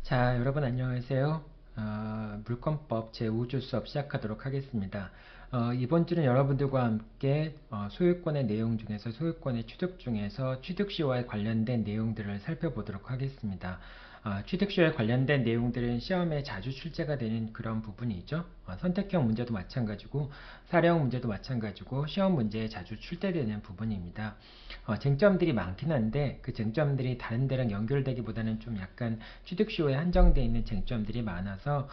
자, 여러분 안녕하세요. 물권법 제5주 수업 시작하도록 하겠습니다. 이번 주는 여러분들과 함께 소유권의 내용 중에서 소유권의 취득 중에서 취득시효에 관련된 내용들을 살펴보도록 하겠습니다. 취득시효에 관련된 내용들은 시험에 자주 출제가 되는 그런 부분이죠. 선택형 문제도 마찬가지고 사례형 문제도 마찬가지고 시험 문제에 자주 출제되는 부분입니다. 쟁점들이 많긴 한데 그 쟁점들이 다른 데랑 연결되기보다는 좀 약간 취득시효에 한정되어 있는 쟁점들이 많아서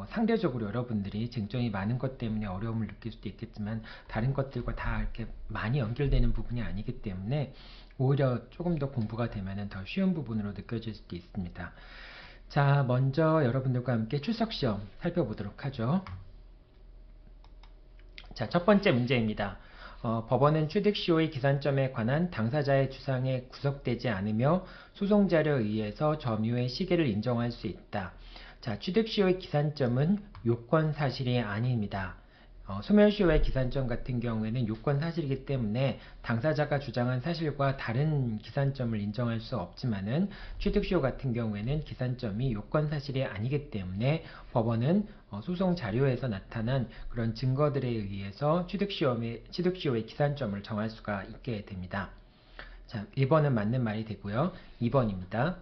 상대적으로 여러분들이 쟁점이 많은 것 때문에 어려움을 느낄 수도 있겠지만 다른 것들과 다 이렇게 많이 연결되는 부분이 아니기 때문에 오히려 조금 더 공부가 되면 더 쉬운 부분으로 느껴질 수도 있습니다. 자, 먼저 여러분들과 함께 출석시험 살펴보도록 하죠. 자, 첫 번째 문제입니다. 법원은 취득시효의 기산점에 관한 당사자의 주장에 구속되지 않으며 소송자료에 의해서 점유의 시기를 인정할 수 있다. 자, 취득시효의 기산점은 요건사실이 아닙니다. 소멸시효의 기산점 같은 경우에는 요건사실이기 때문에 당사자가 주장한 사실과 다른 기산점을 인정할 수 없지만은 취득시효 같은 경우에는 기산점이 요건사실이 아니기 때문에 법원은 소송 자료에서 나타난 그런 증거들에 의해서 취득시효의 기산점을 정할 수가 있게 됩니다. 자, 1번은 맞는 말이 되고요. 2번입니다.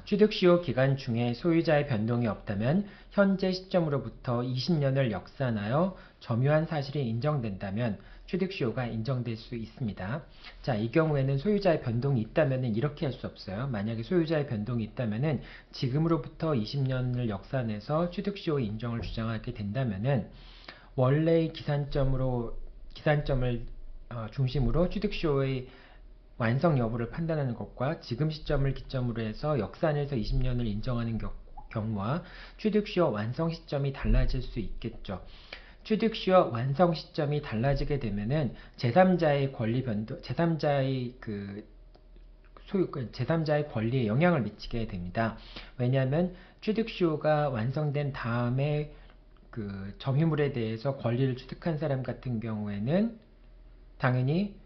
취득시효 기간 중에 소유자의 변동이 없다면 현재 시점으로부터 20년을 역산하여 점유한 사실이 인정된다면 취득시효가 인정될 수 있습니다. 자, 이 경우에는 소유자의 변동이 있다면 이렇게 할 수 없어요. 만약에 소유자의 변동이 있다면 지금으로부터 20년을 역산해서 취득시효 인정을 주장하게 된다면 원래의 기산점을 중심으로 취득시효의 완성 여부를 판단하는 것과 지금 시점을 기점으로 해서 역산해서 20년을 인정하는 경우와 취득시효 완성 시점이 달라질 수 있겠죠. 취득시효 완성 시점이 달라지게 되면은 제3자의 권리 변동, 제3자의 권리에 영향을 미치게 됩니다. 왜냐하면 취득시효가 완성된 다음에 그 점유물에 대해서 권리를 취득한 사람 같은 경우에는 당연히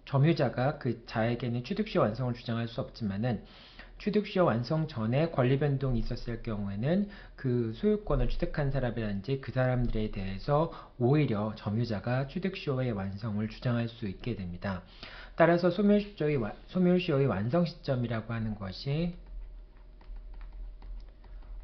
점유자가 그 자에게는 취득시효 완성을 주장할 수 없지만은 취득시효 완성 전에 권리 변동이 있었을 경우에는 그 소유권을 취득한 사람이라든지 그 사람들에 대해서 오히려 점유자가 취득시효의 완성을 주장할 수 있게 됩니다. 따라서 소멸시효의 완성 시점이라고 하는 것이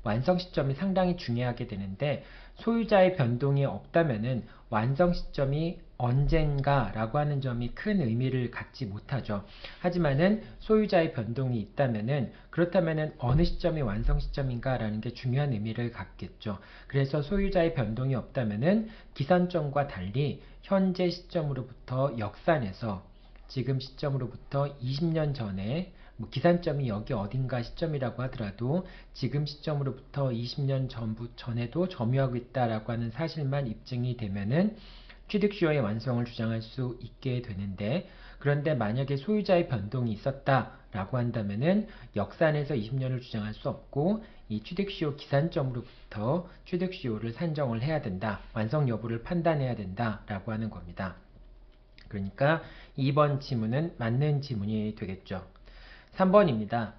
완성 시점이 상당히 중요하게 되는데 소유자의 변동이 없다면은 완성 시점이 언젠가 라고 하는 점이 큰 의미를 갖지 못하죠. 하지만은 소유자의 변동이 있다면은 그렇다면은 어느 시점이 완성 시점인가 라는 게 중요한 의미를 갖겠죠. 그래서 소유자의 변동이 없다면은 기산점과 달리 현재 시점으로부터 역산해서 지금 시점으로부터 20년 전에 기산점이 여기 어딘가 시점이라고 하더라도 지금 시점으로부터 20년 전에도 점유하고 있다라고 하는 사실만 입증이 되면은 취득시효의 완성을 주장할 수 있게 되는데 그런데 만약에 소유자의 변동이 있었다라고 한다면은 역산해서 20년을 주장할 수 없고 이 취득시효 기산점으로부터 취득시효를 산정을 해야 된다. 완성 여부를 판단해야 된다라고 하는 겁니다. 그러니까 2번 지문은 맞는 지문이 되겠죠. 3번입니다.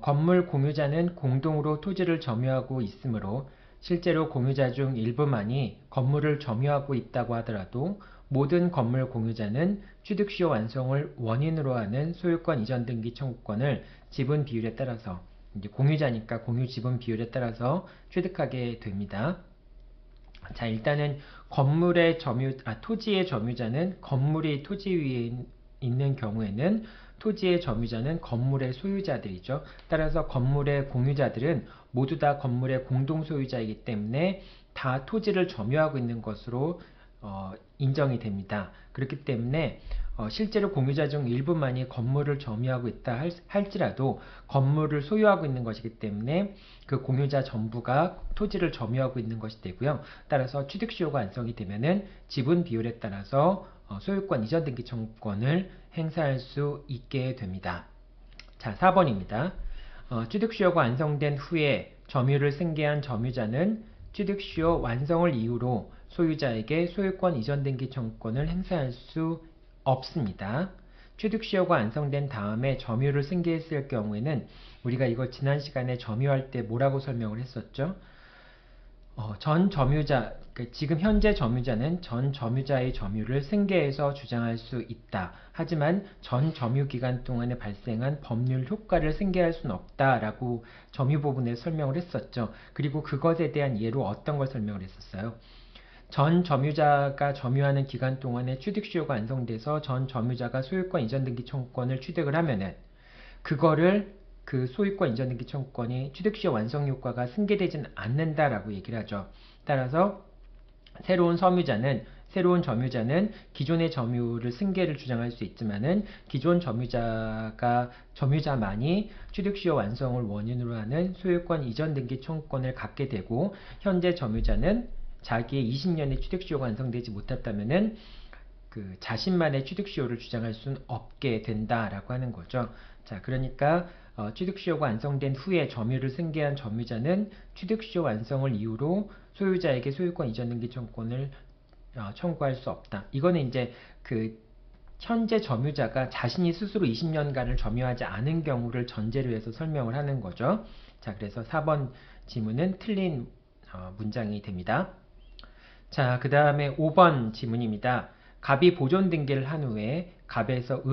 건물 공유자는 공동으로 토지를 점유하고 있으므로 실제로 공유자 중 일부만이 건물을 점유하고 있다고 하더라도 모든 건물 공유자는 취득시효 완성을 원인으로 하는 소유권 이전 등기 청구권을 지분 비율에 따라서 이제 공유자니까 공유 지분 비율에 따라서 취득하게 됩니다. 자, 일단은 토지의 점유자는 건물이 토지 위에 있는 경우에는 토지의 점유자는 건물의 소유자들이죠. 따라서 건물의 공유자들은 모두 다 건물의 공동 소유자이기 때문에 다 토지를 점유하고 있는 것으로 인정이 됩니다. 그렇기 때문에 실제로 공유자 중 일부만이 건물을 점유하고 있다 할지라도 건물을 소유하고 있는 것이기 때문에 그 공유자 전부가 토지를 점유하고 있는 것이 되고요. 따라서 취득시효가 완성이 되면은 지분 비율에 따라서 소유권 이전 등기 청구권을 행사할 수 있게 됩니다. 자, 4번입니다. 취득시효가 완성된 후에 점유를 승계한 점유자는 취득시효 완성을 이유로 소유자에게 소유권 이전 등기 청구권을 행사할 수 없습니다. 취득시효가 완성된 다음에 점유를 승계했을 경우에는 우리가 이거 지난 시간에 점유할 때 뭐라고 설명을 했었죠? 전 점유자, 지금 현재 점유자는 전 점유자의 점유를 승계해서 주장할 수 있다. 하지만 전 점유 기간 동안에 발생한 법률 효과를 승계할 수는 없다라고 점유 부분에 설명을 했었죠. 그리고 그것에 대한 예로 어떤 걸 설명을 했었어요? 전 점유자가 점유하는 기간 동안에 취득수요가 완성돼서 전 점유자가 소유권 이전 등기 청구권을 취득을 하면은 그거를 그 소유권 이전 등기 청구권이 취득시효 완성 효과가 승계되지는 않는다라고 얘기를 하죠. 따라서 새로운 점유자는 기존의 점유를 승계를 주장할 수 있지만은 기존 점유자만이 취득시효 완성을 원인으로 하는 소유권 이전 등기 청구권을 갖게 되고 현재 점유자는 자기의 20년의 취득시효가 완성되지 못했다면은 그 자신만의 취득시효를 주장할 수는 없게 된다라고 하는 거죠. 자, 그러니까 취득시효가 완성된 후에 점유를 승계한 점유자는 취득시효 완성을 이유로 소유자에게 소유권 이전 등기 청구권을 청구할 수 없다. 이거는 이제 그 현재 점유자가 자신이 스스로 20년간을 점유하지 않은 경우를 전제로 해서 설명을 하는 거죠. 자, 그래서 4번 지문은 틀린 문장이 됩니다. 자, 그 다음에 5번 지문입니다. 갑이 보존 등기를 한 후에 갑에서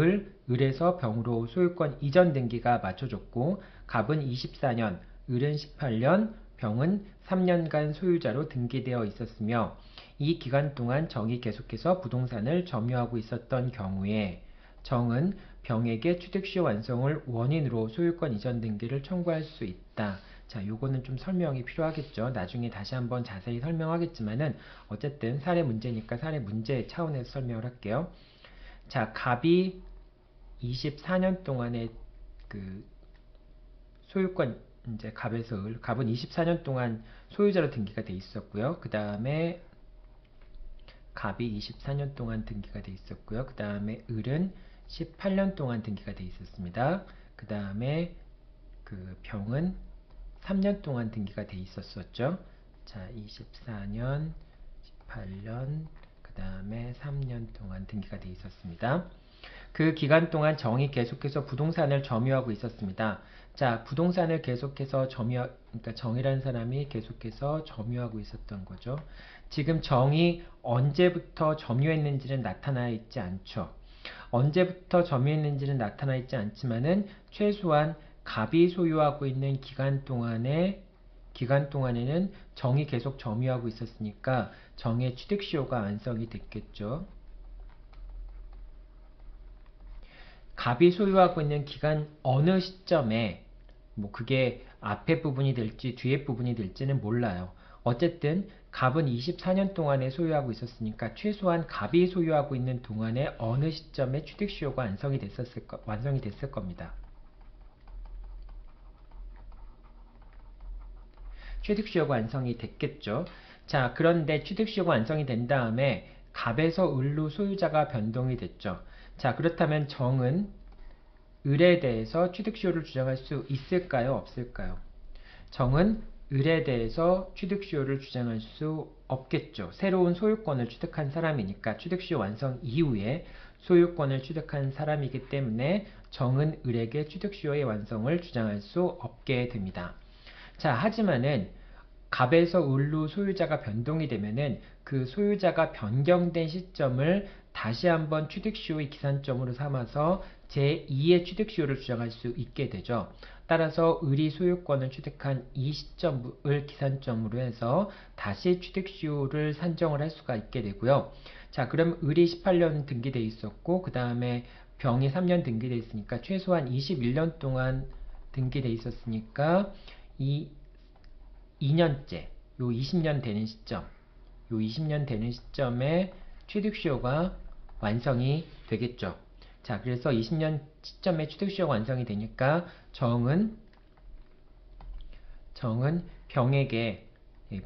을에서 병으로 소유권 이전 등기가 맞춰졌고 갑은 24년, 을은 18년, 병은 3년간 소유자로 등기되어 있었으며 이 기간 동안 정이 계속해서 부동산을 점유하고 있었던 경우에 정은 병에게 취득시효 완성을 원인으로 소유권 이전 등기를 청구할 수 있다. 자, 요거는 좀 설명이 필요하겠죠. 나중에 다시 한번 자세히 설명하겠지만은 어쨌든 사례 문제니까 사례 문제 차원에서 설명을 할게요. 자, 갑이 24년 동안에 그 소유권 이제 갑에서 갑은 24년 동안 소유자로 등기가 돼 있었고요. 그 다음에 갑이 24년 동안 등기가 돼 있었고요. 그 다음에 을은 18년 동안 등기가 돼 있었습니다. 그 다음에 그 병은 3년 동안 등기가 돼 있었었죠. 자, 24년, 18년, 그 다음에 3년 동안 등기가 돼 있었습니다. 그 기간 동안 정이 계속해서 부동산을 점유하고 있었습니다. 자, 부동산을 계속해서 그러니까 정이라는 사람이 계속해서 점유하고 있었던 거죠. 지금 정이 언제부터 점유했는지는 나타나 있지 않죠. 언제부터 점유했는지는 나타나 있지 않지만은 최소한 갑이 소유하고 있는 기간 동안에는 정이 계속 점유하고 있었으니까 정의 취득시효가 완성이 됐겠죠. 갑이 소유하고 있는 기간 어느 시점에 뭐 그게 앞에 부분이 될지 뒤에 부분이 될지는 몰라요. 어쨌든 갑은 24년 동안에 소유하고 있었으니까 최소한 갑이 소유하고 있는 동안에 어느 시점에 취득시효가 완성이 됐을 겁니다. 취득시효가 완성이 됐겠죠. 자, 그런데 취득시효가 완성이 된 다음에 갑에서 을로 소유자가 변동이 됐죠. 자, 그렇다면 정은 을에 대해서 취득시효를 주장할 수 있을까요? 없을까요? 정은 을에 대해서 취득시효를 주장할 수 없겠죠. 새로운 소유권을 취득한 사람이니까 취득시효 완성 이후에 소유권을 취득한 사람이기 때문에 정은 을에게 취득시효의 완성을 주장할 수 없게 됩니다. 자, 하지만은 갑에서 을로 소유자가 변동이 되면은 그 소유자가 변경된 시점을 다시 한번 취득시효의 기산점으로 삼아서 제2의 취득시효를 주장할 수 있게 되죠. 따라서 을이 소유권을 취득한 이 시점을 기산점으로 해서 다시 취득시효를 산정을 할 수가 있게 되고요. 자, 그럼 을이 18년 등기돼 있었고 그 다음에 병이 3년 등기돼 있으니까 최소한 21년 동안 등기돼 있었으니까 이 2년째, 요 20년 되는 시점, 요 20년 되는 시점에 취득시효가 완성이 되겠죠. 자, 그래서 20년 시점에 취득시효가 완성이 되니까 정은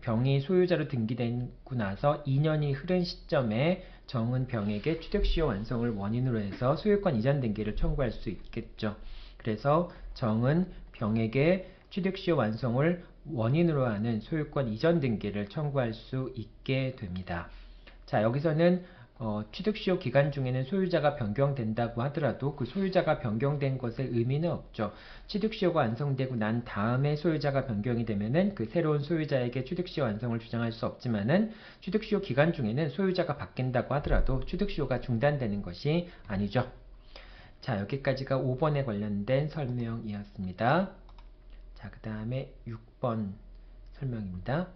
병이 소유자로 등기되고 나서 2년이 흐른 시점에 정은 병에게 취득시효 완성을 원인으로 해서 소유권 이전 등기를 청구할 수 있겠죠. 그래서 정은 병에게 취득시효 완성을 원인으로 하는 소유권 이전 등기를 청구할 수 있게 됩니다. 자, 여기서는 취득시효 기간 중에는 소유자가 변경된다고 하더라도 그 소유자가 변경된 것에 의미는 없죠. 취득시효가 완성되고 난 다음에 소유자가 변경이 되면은 그 새로운 소유자에게 취득시효 완성을 주장할 수 없지만은 취득시효 기간 중에는 소유자가 바뀐다고 하더라도 취득시효가 중단되는 것이 아니죠. 자, 여기까지가 5번에 관련된 설명이었습니다. 자, 그 다음에 6번 설명입니다.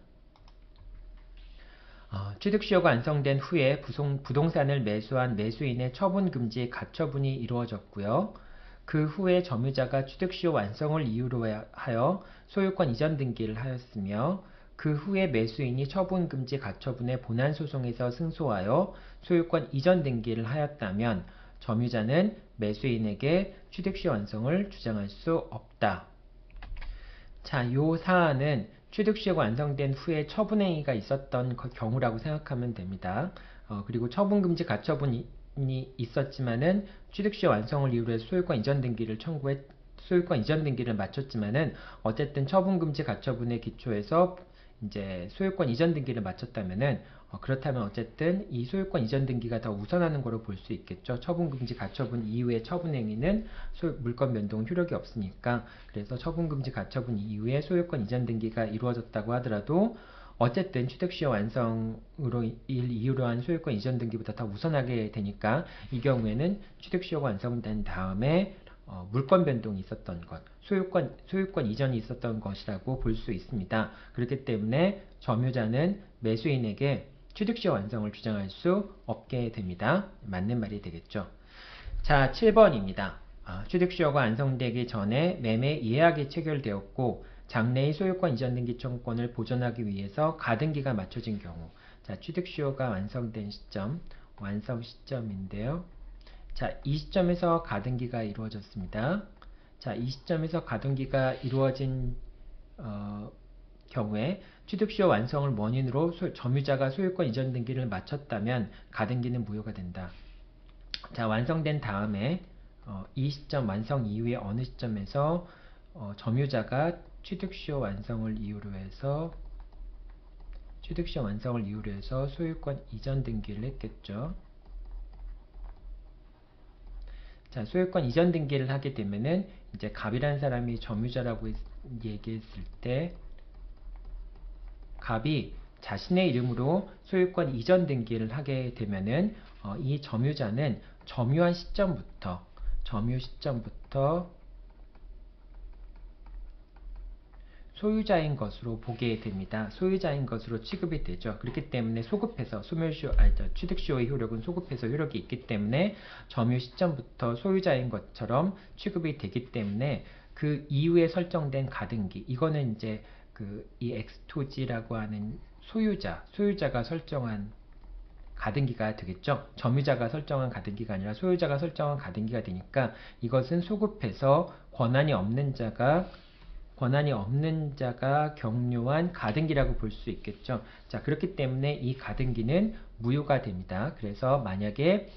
취득시효가 완성된 후에 부동산을 매수한 매수인의 처분금지 가처분이 이루어졌고요. 그 후에 점유자가 취득시효 완성을 이유로 하여 소유권 이전 등기를 하였으며 그 후에 매수인이 처분금지 가처분의 본안소송에서 승소하여 소유권 이전 등기를 하였다면 점유자는 매수인에게 취득시효 완성을 주장할 수 없다. 자, 요 사안은 취득시효가 완성된 후에 처분행위가 있었던 경우라고 생각하면 됩니다. 그리고 처분금지 가처분이 있었지만은 취득시효 완성을 이유로 해서 소유권 이전 등기를 소유권 이전 등기를 마쳤지만은 어쨌든 처분금지 가처분의 기초에서 이제 소유권 이전 등기를 마쳤다면은 그렇다면 어쨌든 이 소유권 이전 등기가 더 우선하는 거로 볼 수 있겠죠. 처분금지 가처분 이후의 처분행위는 물권 변동 효력이 없으니까. 그래서 처분금지 가처분 이후에 소유권 이전 등기가 이루어졌다고 하더라도 어쨌든 취득시효 완성으로 이유로 한 소유권 이전 등기보다 더 우선하게 되니까 이 경우에는 취득시효가 완성된 다음에 물권 변동이 있었던 것, 소유권 이전이 있었던 것이라고 볼 수 있습니다. 그렇기 때문에 점유자는 매수인에게 취득시효 완성을 주장할 수 없게 됩니다. 맞는 말이 되겠죠. 자, 7번입니다. 취득시효가 완성되기 전에 매매 예약이 체결되었고 장래의 소유권 이전 등기 청구권을 보존하기 위해서 가등기가 맞춰진 경우. 자, 취득시효가 완성된 시점, 완성 시점인데요. 자, 이 시점에서 가등기가 이루어졌습니다. 자, 이 시점에서 가등기가 이루어진 경우에 취득시효 완성을 원인으로 점유자가 소유권 이전 등기를 마쳤다면 가등기는 무효가 된다. 자, 완성된 다음에 이 시점 완성 이후에 어느 시점에서 점유자가 취득시효 완성을 이유로 해서 소유권 이전 등기를 했겠죠. 자, 소유권 이전 등기를 하게 되면은 이제 갑이라는 사람이 점유자라고 얘기했을 때 갑이 자신의 이름으로 소유권 이전 등기를 하게 되면은 이 점유자는 점유 시점부터 소유자인 것으로 보게 됩니다. 소유자인 것으로 취급이 되죠. 그렇기 때문에 소급해서 취득시효의 효력은 소급해서 효력이 있기 때문에 점유 시점부터 소유자인 것처럼 취급이 되기 때문에 그 이후에 설정된 가등기, 이거는 이제 이 엑스토지라고 하는 소유자가 설정한 가등기가 되겠죠. 점유자가 설정한 가등기가 아니라 소유자가 설정한 가등기가 되니까 이것은 소급해서 권한이 없는 자가 격려한 가등기라고 볼 수 있겠죠. 자, 그렇기 때문에 이 가등기는 무효가 됩니다. 그래서 만약에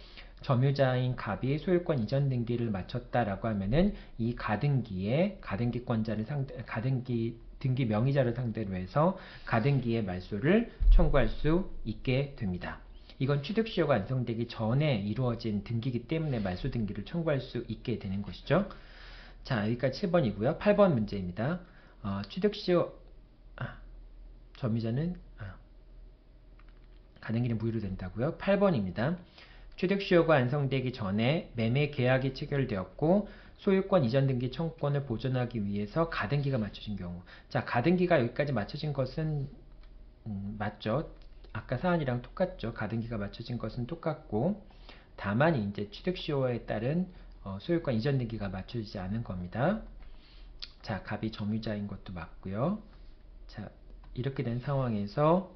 점유자인 갑이 소유권 이전 등기를 마쳤다라고 하면은 이 가등기권자를 등기 명의자를 상대로 해서 가등기의 말소를 청구할 수 있게 됩니다. 이건 취득시효가 완성되기 전에 이루어진 등기이기 때문에 말소 등기를 청구할 수 있게 되는 것이죠. 자, 여기까지 7번이고요. 8번 문제입니다. 취득시효 점유자는 가등기는 무효로 된다고요. 8번입니다. 취득시효가 완성되기 전에 매매 계약이 체결되었고 소유권 이전 등기 청구권을 보존하기 위해서 가등기가 맞춰진 경우. 자, 가등기가 여기까지 맞춰진 것은 맞죠. 아까 사안이랑 똑같죠. 가등기가 맞춰진 것은 똑같고 다만 이제 취득시효에 따른 소유권 이전 등기가 맞춰지지 않은 겁니다. 자, 갑이 점유자인 것도 맞고요. 자, 이렇게 된 상황에서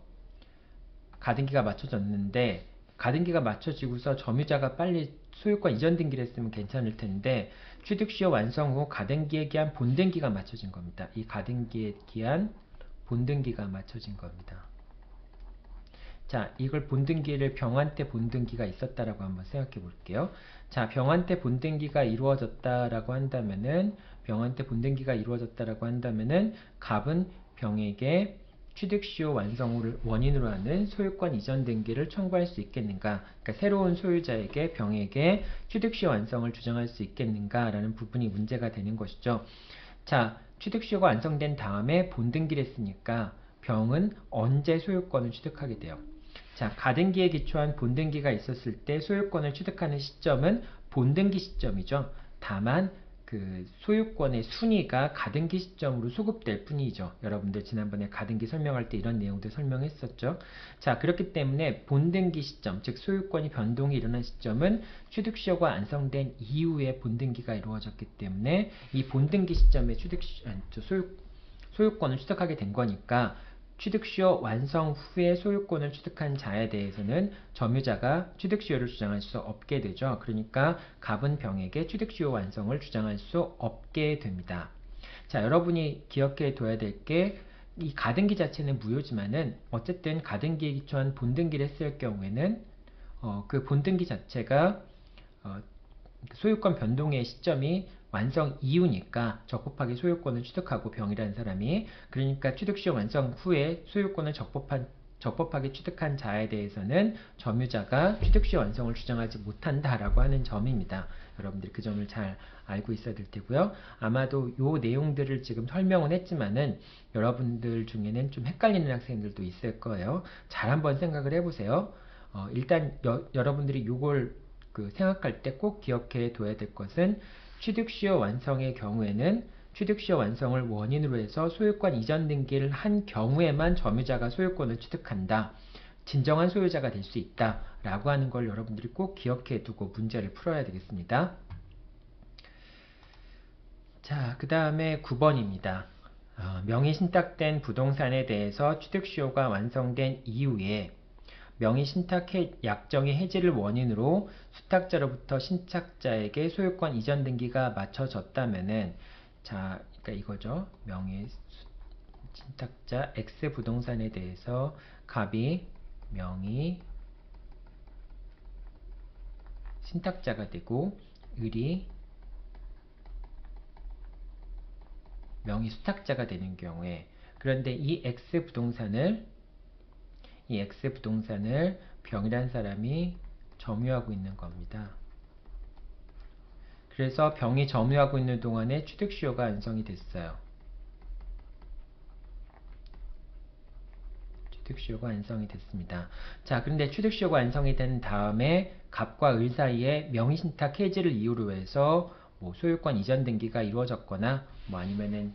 가등기가 맞춰졌는데 가등기가 맞춰지고서 점유자가 빨리 소유권 이전 등기를 했으면 괜찮을 텐데 취득시효 완성 후 가등기에 기한 본등기가 맞춰진 겁니다. 이 가등기에 기한 본등기가 맞춰진 겁니다. 자, 이걸 본등기를 병환태 본등기가 있었다라고 한번 생각해 볼게요. 자, 병환태 본등기가 이루어졌다라고 한다면은 갑은 병에게 취득시효 완성을 원인으로 하는 소유권 이전 등기를 청구할 수 있겠는가? 그러니까 새로운 소유자에게 병에게 취득시효 완성을 주장할 수 있겠는가라는 부분이 문제가 되는 것이죠. 자, 취득시효가 완성된 다음에 본등기를 했으니까 병은 언제 소유권을 취득하게 돼요? 자, 가등기에 기초한 본등기가 있었을 때 소유권을 취득하는 시점은 본등기 시점이죠. 다만 그 소유권의 순위가 가등기 시점으로 소급될 뿐이죠. 여러분들 지난번에 가등기 설명할 때 이런 내용들 설명했었죠. 자, 그렇기 때문에 본등기 시점, 즉 소유권이 변동이 일어난 시점은 취득시효가 완성된 이후에 본등기가 이루어졌기 때문에 이 본등기 시점에 소유권을 취득하게 된 거니까 취득시효 완성 후에 소유권을 취득한 자에 대해서는 점유자가 취득시효를 주장할 수 없게 되죠. 그러니까 갑은 병에게 취득시효 완성을 주장할 수 없게 됩니다. 자, 여러분이 기억해 둬야 될 게 이 가등기 자체는 무효지만은 어쨌든 가등기에 기초한 본등기를 했을 경우에는 그 본등기 자체가 소유권 변동의 시점이 완성 이후니까 적법하게 소유권을 취득하고 병이라는 사람이 그러니까 취득시효 완성 후에 소유권을 적법하게 취득한 자에 대해서는 점유자가 취득시효 완성을 주장하지 못한다라고 하는 점입니다. 여러분들이 그 점을 잘 알고 있어야 될 테고요. 아마도 요 내용들을 지금 설명은 했지만은 여러분들 중에는 좀 헷갈리는 학생들도 있을 거예요. 잘 한번 생각을 해보세요. 일단 여러분들이 요걸 생각할 때 꼭 기억해 둬야 될 것은 취득시효 완성의 경우에는 취득시효 완성을 원인으로 해서 소유권 이전 등기를 한 경우에만 점유자가 소유권을 취득한다. 진정한 소유자가 될 수 있다. 라고 하는 걸 여러분들이 꼭 기억해 두고 문제를 풀어야 되겠습니다. 자, 그 다음에 9번입니다. 명의 신탁된 부동산에 대해서 취득시효가 완성된 이후에 명의 신탁 약정의 해지를 원인으로 수탁자로부터 신탁자에게 소유권 이전 등기가 마쳐졌다면은 자, 그러니까 이거죠. 명의 신탁자 X 부동산에 대해서 갑이 명의 신탁자가 되고 을이 명의 수탁자가 되는 경우에 그런데 이 X 부동산을 병이란 사람이 점유하고 있는 겁니다. 그래서 병이 점유하고 있는 동안에 취득시효가 완성이 됐어요. 취득시효가 완성이 됐습니다. 자, 그런데 취득시효가 완성이 된 다음에 갑과 을 사이에 명의신탁 해지를 이유로 해서 소유권 이전 등기가 이루어졌거나 아니면은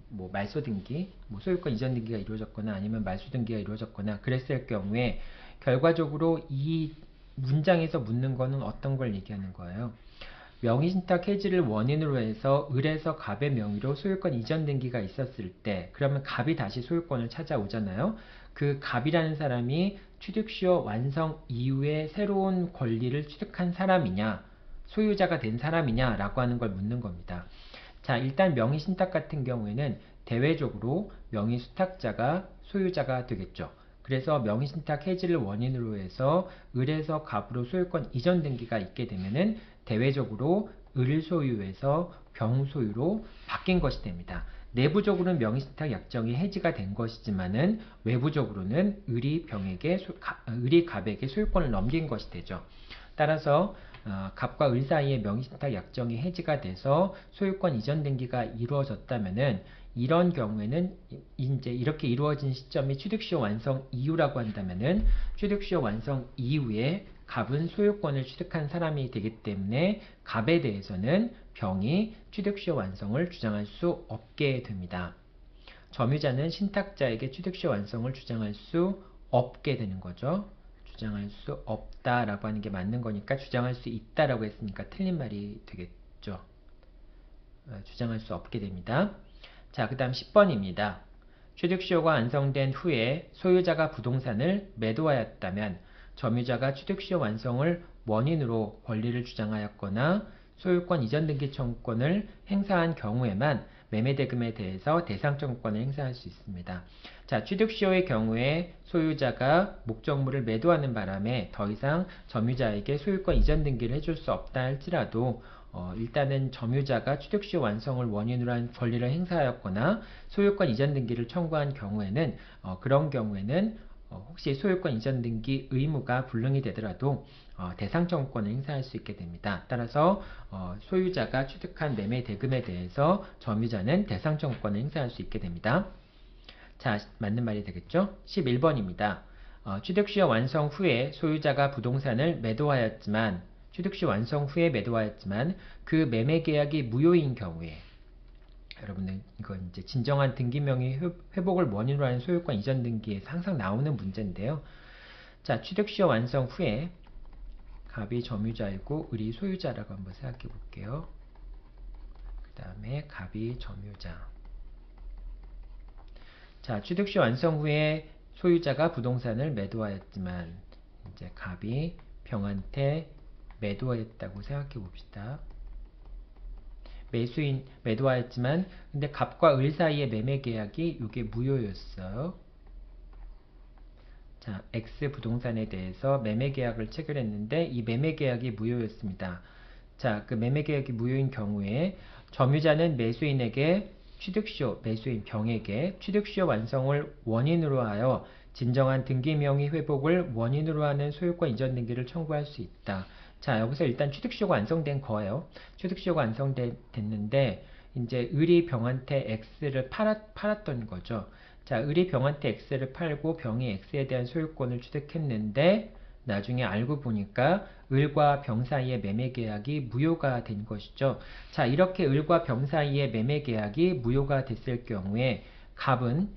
말소 등기, 소유권 이전 등기가 이루어졌거나 아니면 말소 등기가 이루어졌거나 그랬을 경우에 결과적으로 이 문장에서 묻는 거는 어떤 걸 얘기하는 거예요? 명의신탁 해지를 원인으로 해서 을에서 갑의 명의로 소유권 이전 등기가 있었을 때 그러면 갑이 다시 소유권을 찾아오잖아요. 그 갑이라는 사람이 취득시효 완성 이후에 새로운 권리를 취득한 사람이냐 소유자가 된 사람이냐 라고 하는 걸 묻는 겁니다. 자, 일단 명의신탁 같은 경우에는 대외적으로 명의수탁자가 소유자가 되겠죠. 그래서 명의신탁 해지를 원인으로 해서 을에서 갑으로 소유권 이전 등기가 있게 되면은 대외적으로 을 소유에서 병 소유로 바뀐 것이 됩니다. 내부적으로는 명의신탁 약정이 해지가 된 것이지만은 외부적으로는 을이 갑에게 소유권을 넘긴 것이 되죠. 따라서 갑과 을 사이의 명의신탁 약정이 해지가 돼서 소유권 이전 등기가 이루어졌다면은 이런 경우에는 이제 이렇게 이루어진 시점이 취득시효 완성 이후라고 한다면은 취득시효 완성 이후에 갑은 소유권을 취득한 사람이 되기 때문에 갑에 대해서는 병이 취득시효 완성을 주장할 수 없게 됩니다. 점유자는 신탁자에게 취득시효 완성을 주장할 수 없게 되는 거죠. 주장할 수 없다라고 하는 게 맞는 거니까 주장할 수 있다라고 했으니까 틀린 말이 되겠죠. 주장할 수 없게 됩니다. 자, 그 다음 10번입니다. 취득시효가 완성된 후에 소유자가 부동산을 매도하였다면 점유자가 취득시효 완성을 원인으로 권리를 주장하였거나 소유권 이전 등기 청구권을 행사한 경우에만 매매대금에 대해서 대상청구권을 행사할 수 있습니다. 자, 취득시효의 경우에 소유자가 목적물을 매도하는 바람에 더 이상 점유자에게 소유권 이전 등기를 해줄 수 없다 할지라도 일단은 점유자가 취득시효 완성을 원인으로 한 권리를 행사하였거나 소유권 이전 등기를 청구한 경우에는 그런 경우에는 혹시 소유권 이전 등기 의무가 불능이 되더라도 대상 청구권을 행사할 수 있게 됩니다. 따라서 소유자가 취득한 매매 대금에 대해서 점유자는 대상 청구권을 행사할 수 있게 됩니다. 자, 맞는 말이 되겠죠? 11번입니다. 취득시효 완성 후에 소유자가 부동산을 매도하였지만 취득시효 완성 후에 매도하였지만 그 매매 계약이 무효인 경우에 여러분들 이건 이제 진정한 등기 명의 회복을 원인으로 하는 소유권 이전 등기에서 항상 나오는 문제인데요. 자, 취득시효 완성 후에 갑이 점유자이고 을이 소유자라고 한번 생각해 볼게요. 그 다음에 갑이 점유자. 자, 취득시효 완성 후에 소유자가 부동산을 매도하였지만 이제 갑이 병한테 매도했다고 생각해 봅시다. 매수인 매도하였지만 근데 갑과 을 사이의 매매 계약이 이게 무효였어요. 자, X 부동산에 대해서 매매 계약을 체결했는데 이 매매 계약이 무효였습니다. 자, 그 매매 계약이 무효인 경우에 점유자는 매수인에게 매수인 병에게 취득시효 완성을 원인으로 하여 진정한 등기 명의 회복을 원인으로 하는 소유권 이전 등기를 청구할 수 있다. 자, 여기서 일단 취득시효가 완성된 거예요. 취득시효가 완성됐는데 이제 을이 병한테 X를 팔았던 거죠. 자, 을이 병한테 X를 팔고 병이 X에 대한 소유권을 취득했는데 나중에 알고 보니까 을과 병 사이의 매매 계약이 무효가 된 것이죠. 자, 이렇게 을과 병 사이의 매매 계약이 무효가 됐을 경우에 갑은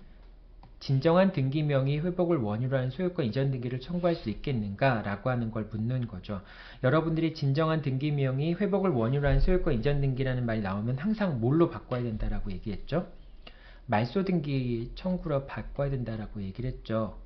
진정한 등기 명의 회복을 원인으로 하는 소유권 이전 등기를 청구할 수 있겠는가? 라고 하는 걸 묻는 거죠. 여러분들이 진정한 등기 명의 회복을 원인으로 하는 소유권 이전 등기라는 말이 나오면 항상 뭘로 바꿔야 된다라고 얘기했죠? 말소 등기 청구로 바꿔야 된다라고 얘기를 했죠.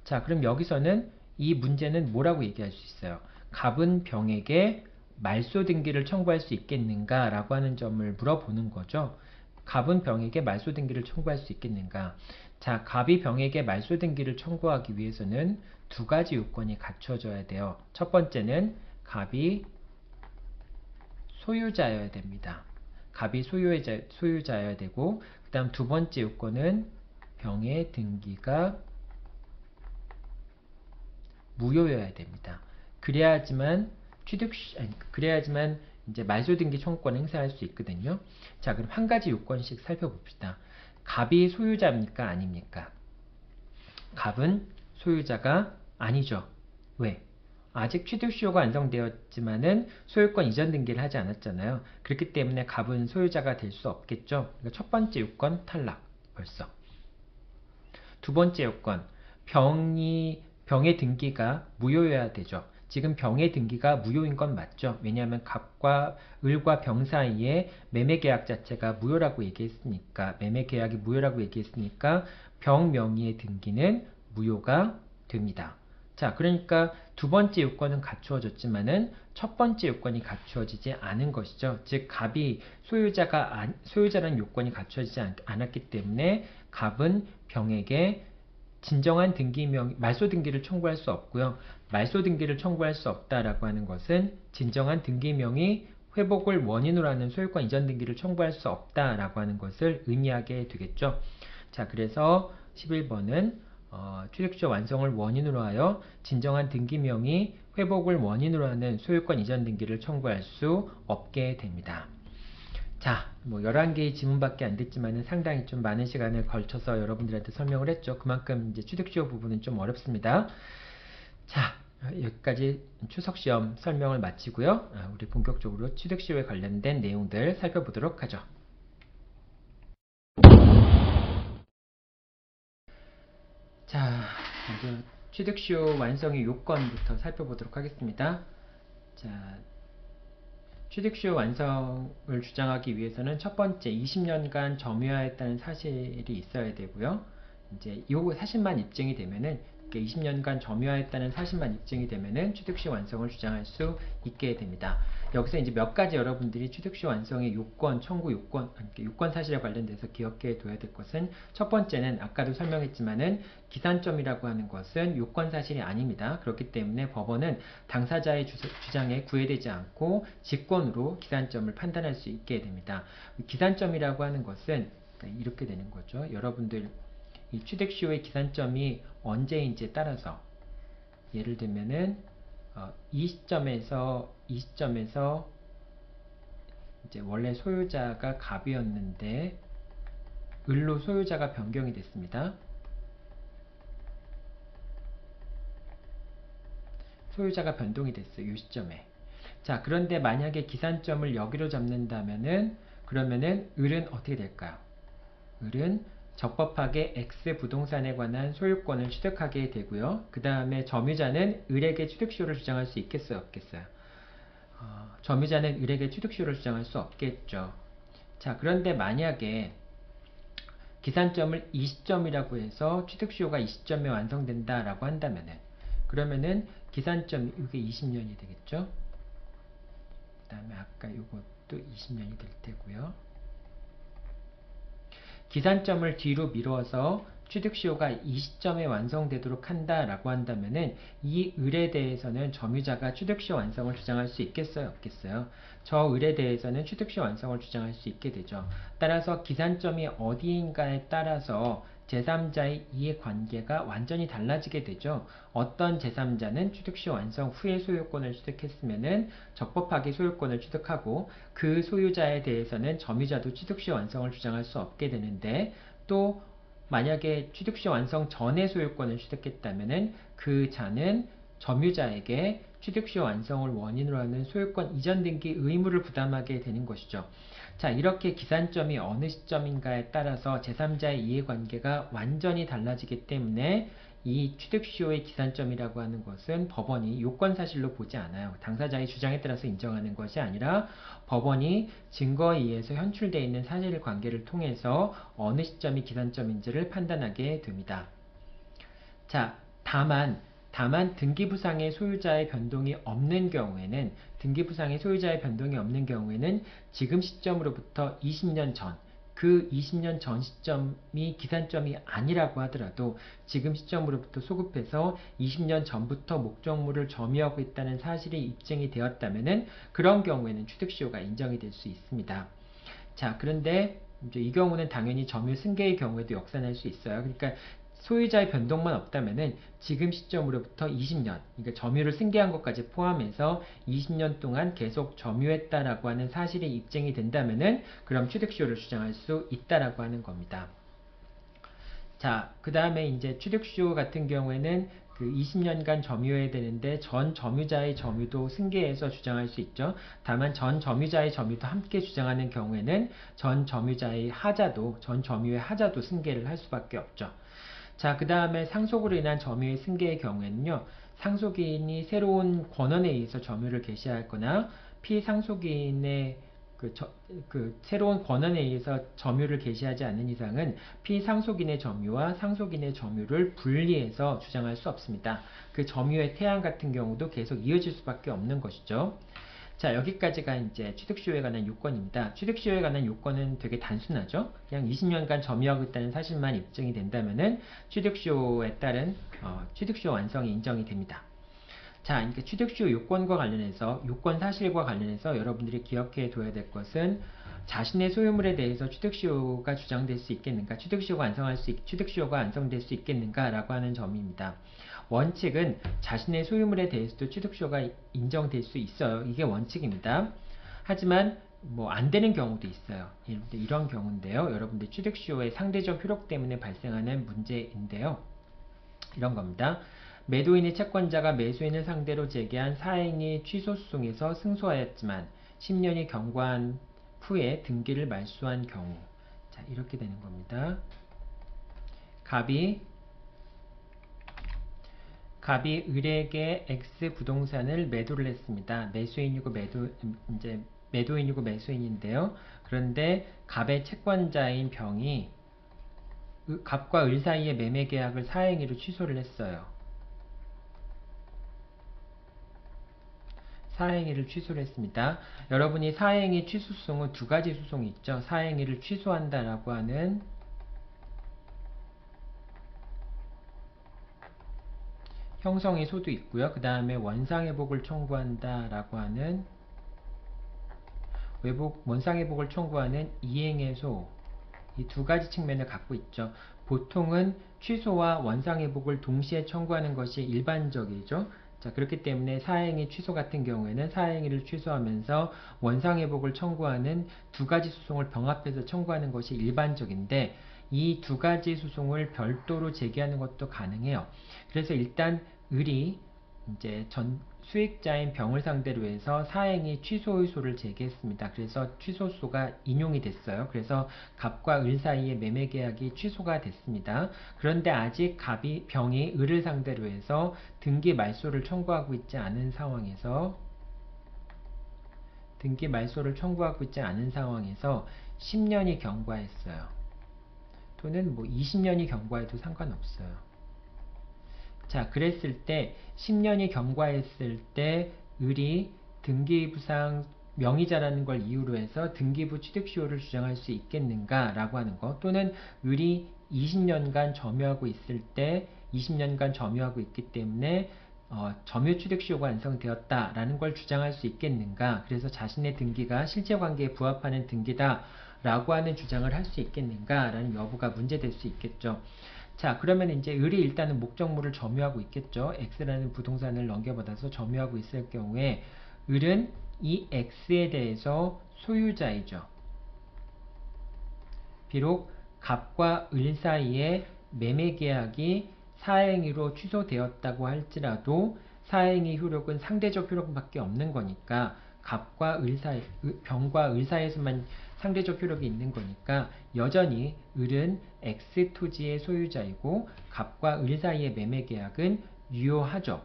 자, 그럼 여기서는 이 문제는 뭐라고 얘기할 수 있어요? 갑은 병에게 말소 등기를 청구할 수 있겠는가? 라고 하는 점을 물어보는 거죠. 갑은 병에게 말소 등기를 청구할 수 있겠는가? 자, 갑이 병에게 말소 등기를 청구하기 위해서는 두 가지 요건이 갖춰져야 돼요. 첫 번째는 갑이 소유자여야 됩니다. 갑이 소유자여야 되고, 그 다음 두 번째 요건은 병의 등기가 무효여야 됩니다. 그래야지만 이제 말소 등기 청구권을 행사할 수 있거든요. 자, 그럼 한 가지 요건씩 살펴봅시다. 갑이 소유자입니까? 아닙니까? 갑은 소유자가 아니죠. 왜? 아직 취득시효가 완성되었지만은 소유권 이전 등기를 하지 않았잖아요. 그렇기 때문에 갑은 소유자가 될 수 없겠죠. 그러니까 첫 번째 요건 탈락. 벌써. 두 번째 요건 병의 등기가 무효여야 되죠. 지금 병의 등기가 무효인 건 맞죠. 왜냐하면 갑과 을과 병 사이에 매매 계약 자체가 무효라고 얘기했으니까, 매매 계약이 무효라고 얘기했으니까 병 명의의 등기는 무효가 됩니다. 자, 그러니까 두 번째 요건은 갖추어졌지만은 첫 번째 요건이 갖추어지지 않은 것이죠. 즉 갑이 소유자라는 요건이 갖추어지지 않았기 때문에 갑은 병에게 진정한 말소 등기를 청구할 수 없고요. 말소 등기를 청구할 수 없다라고 하는 것은 진정한 등기명의 회복을 원인으로 하는 소유권 이전 등기를 청구할 수 없다라고 하는 것을 의미하게 되겠죠. 자, 그래서 11번은 취득시효 완성을 원인으로 하여 진정한 등기명의 회복을 원인으로 하는 소유권 이전 등기를 청구할 수 없게 됩니다. 자, 뭐 11개의 지문밖에 안 됐지만은 상당히 좀 많은 시간을 걸쳐서 여러분들한테 설명을 했죠. 그만큼 이제 취득시효 부분은 좀 어렵습니다. 자, 여기까지 추석시험 설명을 마치고요. 우리 본격적으로 취득시효에 관련된 내용들 살펴보도록 하죠. 자, 먼저 취득시효 완성의 요건부터 살펴보도록 하겠습니다. 자, 취득시효 완성을 주장하기 위해서는 첫 번째 20년간 점유하였다는 사실이 있어야 되고요. 이제 이 사실만 입증이 되면은 20년간 점유하였다는 사실만 입증이 되면은 취득시 완성을 주장할 수 있게 됩니다. 여기서 이제 몇 가지 여러분들이 취득시 완성의 요건, 청구 요건, 요건 사실에 관련돼서 기억해 둬야 될 것은, 첫 번째는 아까도 설명했지만은 기산점이라고 하는 것은 요건 사실이 아닙니다. 그렇기 때문에 법원은 당사자의 주장에 구애되지 않고 직권으로 기산점을 판단할 수 있게 됩니다. 기산점이라고 하는 것은 이렇게 되는 거죠. 여러분들 이 취득시효의 기산점이 언제인지에 따라서, 예를 들면은 이 시점에서 이제 원래 소유자가 갑이었는데 을로 소유자가 변경이 됐습니다. 소유자가 변동이 됐어요. 이 시점에. 자, 그런데 만약에 기산점을 여기로 잡는다면은, 그러면은 을은 어떻게 될까요? 을은 적법하게 X 부동산에 관한 소유권을 취득하게 되고요. 그 다음에 점유자는 을에게 취득시효를 주장할 수 있겠어요? 없겠어요? 점유자는 을에게 취득시효를 주장할 수 없겠죠. 자, 그런데 만약에 기산점을 이 시점이라고 해서 취득시효가 이 시점에 완성된다라고 한다면은, 그러면은 기산점 이게 20년이 되겠죠. 그 다음에 아까 이것도 20년이 될 테고요. 기산점을 뒤로 미뤄서 취득시효가 이 시점에 완성되도록 한다라고 한다면은, 이 을에 대해서는 점유자가 취득시효 완성을 주장할 수 있겠어요? 없겠어요? 저 을에 대해서는 취득시효 완성을 주장할 수 있게 되죠. 따라서 기산점이 어디인가에 따라서 제3자의 이해관계가 완전히 달라지게 되죠. 어떤 제3자는 취득시효 완성 후에 소유권을 취득했으면은 적법하게 소유권을 취득하고, 그 소유자에 대해서는 점유자도 취득시효 완성을 주장할 수 없게 되는데, 또 만약에 취득시효 완성 전에 소유권을 취득했다면은 그 자는 점유자에게 취득시효 완성을 원인으로 하는 소유권 이전 등기 의무를 부담하게 되는 것이죠. 자, 이렇게 기산점이 어느 시점인가에 따라서 제3자의 이해관계가 완전히 달라지기 때문에 이 취득시효의 기산점이라고 하는 것은 법원이 요건사실로 보지 않아요. 당사자의 주장에 따라서 인정하는 것이 아니라 법원이 증거에 의해서 현출되어 있는 사실관계를 통해서 어느 시점이 기산점인지를 판단하게 됩니다. 자, 다만 등기부상의 소유자의 변동이 없는 경우에는, 지금 시점으로부터 20년 전, 그 20년 전 시점이 기산점이 아니라고 하더라도 지금 시점으로부터 소급해서 20년 전부터 목적물을 점유하고 있다는 사실이 입증이 되었다면은, 그런 경우에는 취득시효가 인정이 될 수 있습니다. 자, 그런데 이제 이 경우는 당연히 점유 승계의 경우에도 역산할 수 있어요. 그러니까 소유자의 변동만 없다면은 지금 시점으로부터 20년, 그러니까 점유를 승계한 것까지 포함해서 20년 동안 계속 점유했다라고 하는 사실이 입증이 된다면은, 그럼 취득시효를 주장할 수 있다라고 하는 겁니다. 자, 그 다음에 이제 취득시효 같은 경우에는 그 20년간 점유해야 되는데 전 점유자의 점유도 승계해서 주장할 수 있죠. 다만 전 점유자의 점유도 함께 주장하는 경우에는 전 점유의 하자도 승계를 할 수밖에 없죠. 자, 그 다음에 상속으로 인한 점유의 승계의 경우에는요, 상속인이 새로운 권한에 의해서 점유를 개시하거나 피상속인의 새로운 권한에 의해서 점유를 개시하지 않는 이상은 피상속인의 점유와 상속인의 점유를 분리해서 주장할 수 없습니다. 그 점유의 태양 같은 경우도 계속 이어질 수밖에 없는 것이죠. 자, 여기까지가 이제 취득시효에 관한 요건입니다. 취득시효에 관한 요건은 되게 단순하죠. 그냥 20년간 점유하고 있다는 사실만 입증이 된다면은 취득시효에 따른 취득시효 완성이 인정이 됩니다. 자, 그러니까 취득시효 요건과 관련해서, 요건 사실과 관련해서 여러분들이 기억해 둬야 될 것은, 자신의 소유물에 대해서 취득시효가 주장될 수 있겠는가, 취득시효가 완성될 수 있겠는가라고 하는 점입니다. 원칙은 자신의 소유물에 대해서도 취득시효가 인정될 수 있어요. 이게 원칙입니다. 하지만 안 되는 경우도 있어요. 이런 경우인데요. 여러분들 취득시효의 상대적 효력 때문에 발생하는 문제인데요. 이런 겁니다. 매도인의 채권자가 매수인을 상대로 제기한 사행위 취소소송에서 승소하였지만 10년이 경과한 후에 등기를 말소한 경우. 자, 이렇게 되는 겁니다. 갑이 을에게 X 부동산을 매도를 했습니다. 매도인이고 매수인인데요. 그런데 갑의 채권자인 병이 갑과 을 사이의 매매 계약을 사행위로 취소를 했어요. 사행위를 취소를 했습니다. 여러분이 사행위 취소 소송은 두 가지 소송이 있죠. 사행위를 취소한다라고 하는 형성의소도 있고요. 그 다음에 원상회복을 청구한다라고 하는 원상회복을 청구하는 이행의소, 이 두 가지 측면을 갖고 있죠. 보통은 취소와 원상회복을 동시에 청구하는 것이 일반적이죠. 자, 그렇기 때문에 사행위 취소 같은 경우에는 사행위를 취소하면서 원상회복을 청구하는 두 가지 소송을 병합해서 청구하는 것이 일반적인데, 이 두 가지 소송을 별도로 제기하는 것도 가능해요. 그래서 일단 을이 이제 수익자인 병을 상대로 해서 사행위 취소 의소를 제기했습니다. 그래서 취소소가 인용이 됐어요. 그래서 갑과 을 사이의 매매 계약이 취소가 됐습니다. 그런데 아직 병이 을을 상대로 해서 등기 말소를 청구하고 있지 않은 상황에서 10년이 경과했어요. 또는 20년이 경과해도 상관없어요. 자, 그랬을 때 10년이 경과했을 때 을이 등기부상 명의자라는 걸 이유로 해서 등기부 취득시효를 주장할 수 있겠는가 라고 하는 거, 또는 을이 20년간 점유하고 있을 때 20년간 점유하고 있기 때문에 점유 취득시효가 완성되었다 라는 걸 주장할 수 있겠는가, 그래서 자신의 등기가 실제관계에 부합하는 등기다 라고 하는 주장을 할 수 있겠는가 라는 여부가 문제될 수 있겠죠. 자, 그러면 이제 을이 일단은 목적물을 점유하고 있겠죠. X라는 부동산을 넘겨받아서 점유하고 있을 경우에 을은 이 X에 대해서 소유자이죠. 비록 갑과 을 사이에 매매계약이 사행위로 취소되었다고 할지라도 사행위 효력은 상대적 효력밖에 없는 거니까, 병과 을 사이에서만 상대적 효력이 있는 거니까 여전히 을은 X 토지의 소유자이고 갑과 을 사이의 매매계약은 유효하죠.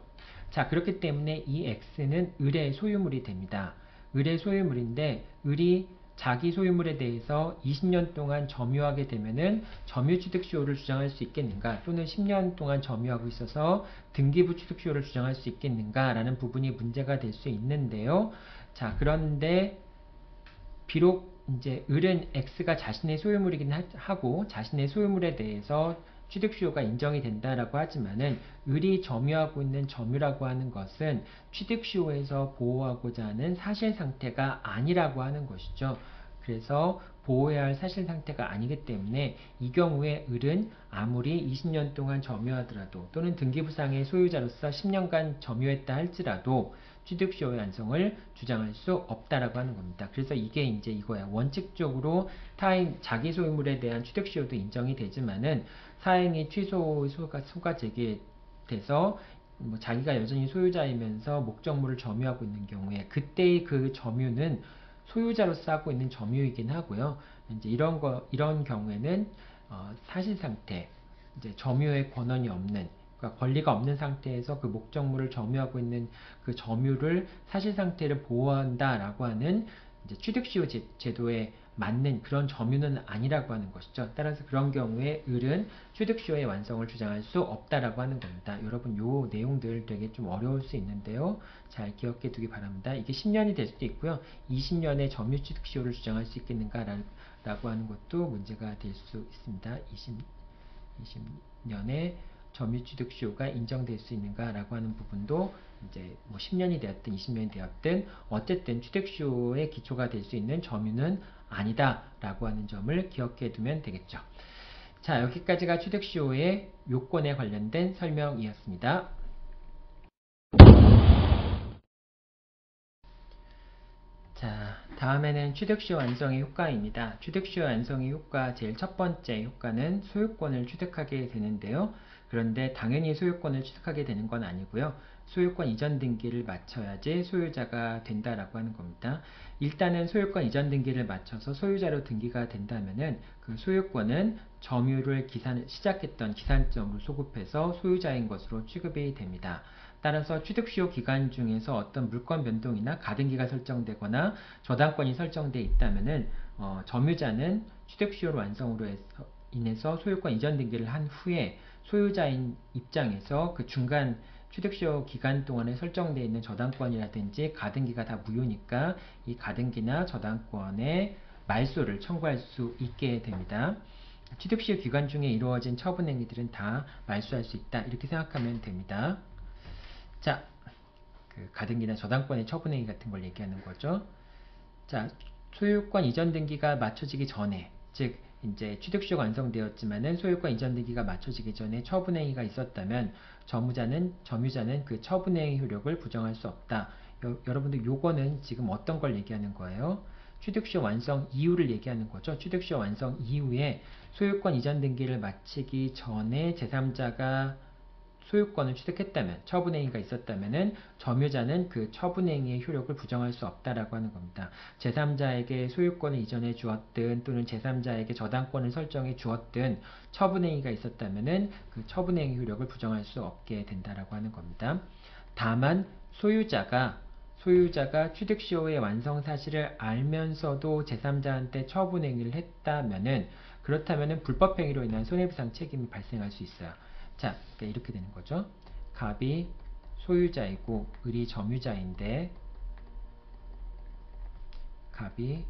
자, 그렇기 때문에 이 X는 을의 소유물이 됩니다. 을의 소유물인데 을이 자기 소유물에 대해서 20년 동안 점유하게 되면은 점유취득시효를 주장할 수 있겠는가, 또는 10년 동안 점유하고 있어서 등기부 취득시효를 주장할 수 있겠는가 라는 부분이 문제가 될 수 있는데요. 자, 그런데 비록 이제 을은 X가 자신의 소유물이긴 하고 자신의 소유물에 대해서 취득시효가 인정이 된다라고 하지만은 을이 점유하고 있는 점유라고 하는 것은 취득시효에서 보호하고자 하는 사실상태가 아니라고 하는 것이죠. 그래서 보호해야 할 사실상태가 아니기 때문에 이 경우에 을은 아무리 20년 동안 점유하더라도 또는 등기부상의 소유자로서 10년간 점유했다 할지라도 취득시효의 완성을 주장할 수 없다라고 하는 겁니다. 그래서 이게 이제 이거야. 원칙적으로 자기 소유물에 대한 취득시효도 인정이 되지만은 사행위 소가 제기돼서 자기가 여전히 소유자이면서 목적물을 점유하고 있는 경우에 그때의 그 점유는 소유자로서 하고 있는 점유이긴 하고요. 이제 이런 경우에는 사실상태, 이제 점유의 권한이 없는, 그러니까 권리가 없는 상태에서 그 목적물을 점유하고 있는 그 점유를 사실상태를 보호한다라고 하는 이제 취득시효 제도에 맞는 그런 점유는 아니라고 하는 것이죠. 따라서 그런 경우에 을은 취득시효의 완성을 주장할 수 없다라고 하는 겁니다. 여러분 요 내용들 되게 좀 어려울 수 있는데요. 잘 기억해 두기 바랍니다. 이게 10년이 될 수도 있고요. 20년의 점유 취득시효를 주장할 수 있겠는가 라고 하는 것도 문제가 될 수 있습니다. 20년의 점유취득시효가 인정될 수 있는가 라고 하는 부분도 이제 10년이 되었든 20년이 되었든 어쨌든 취득시효의 기초가 될 수 있는 점유는 아니다 라고 하는 점을 기억해 두면 되겠죠. 자, 여기까지가 취득시효의 요건에 관련된 설명이었습니다. 자, 다음에는 취득시효 완성의 효과입니다. 취득시효 완성의 효과 제일 첫 번째 효과는 소유권을 취득하게 되는데요. 그런데 당연히 소유권을 취득하게 되는 건 아니고요. 소유권 이전 등기를 마쳐야지 소유자가 된다라고 하는 겁니다. 일단은 소유권 이전 등기를 마쳐서 소유자로 등기가 된다면은 그 소유권은 점유를 시작했던 기산점을 소급해서 소유자인 것으로 취급이 됩니다. 따라서 취득시효 기간 중에서 어떤 물권 변동이나 가등기가 설정되거나 저당권이 설정되어 있다면은 점유자는 취득시효 완성으로 인해서 소유권 이전 등기를 한 후에 소유자인 입장에서 그 중간 취득시효 기간 동안에 설정되어 있는 저당권이라든지 가등기가 다 무효니까 이 가등기나 저당권의 말소를 청구할 수 있게 됩니다. 취득시효 기간 중에 이루어진 처분행위들은 다 말소할 수 있다. 이렇게 생각하면 됩니다. 자, 그 가등기나 저당권의 처분행위 같은 걸 얘기하는 거죠. 자, 소유권 이전 등기가 맞춰지기 전에, 즉 이제 취득시효가 완성되었지만은 소유권 이전 등기가 맞춰지기 전에 처분행위가 있었다면 점유자는 그 처분행위 효력을 부정할 수 없다. 여러분들 요거는 지금 어떤 걸 얘기하는 거예요? 취득시효 완성 이후를 얘기하는 거죠. 취득시효 완성 이후에 소유권 이전 등기를 마치기 전에 제3자가 소유권을 취득했다면, 처분행위가 있었다면은 점유자는 그 처분행위의 효력을 부정할 수 없다라고 하는 겁니다. 제3자에게 소유권을 이전해 주었든 또는 제3자에게 저당권을 설정해 주었든 처분행위가 있었다면은 그 처분행위 효력을 부정할 수 없게 된다라고 하는 겁니다. 다만 소유자가 취득시효의 완성 사실을 알면서도 제3자한테 처분행위를 했다면은, 그렇다면은 불법행위로 인한 손해배상 책임이 발생할 수 있어요. 자, 그러니까 이렇게 되는 거죠. 갑이 소유자이고 을이 점유자인데, 갑이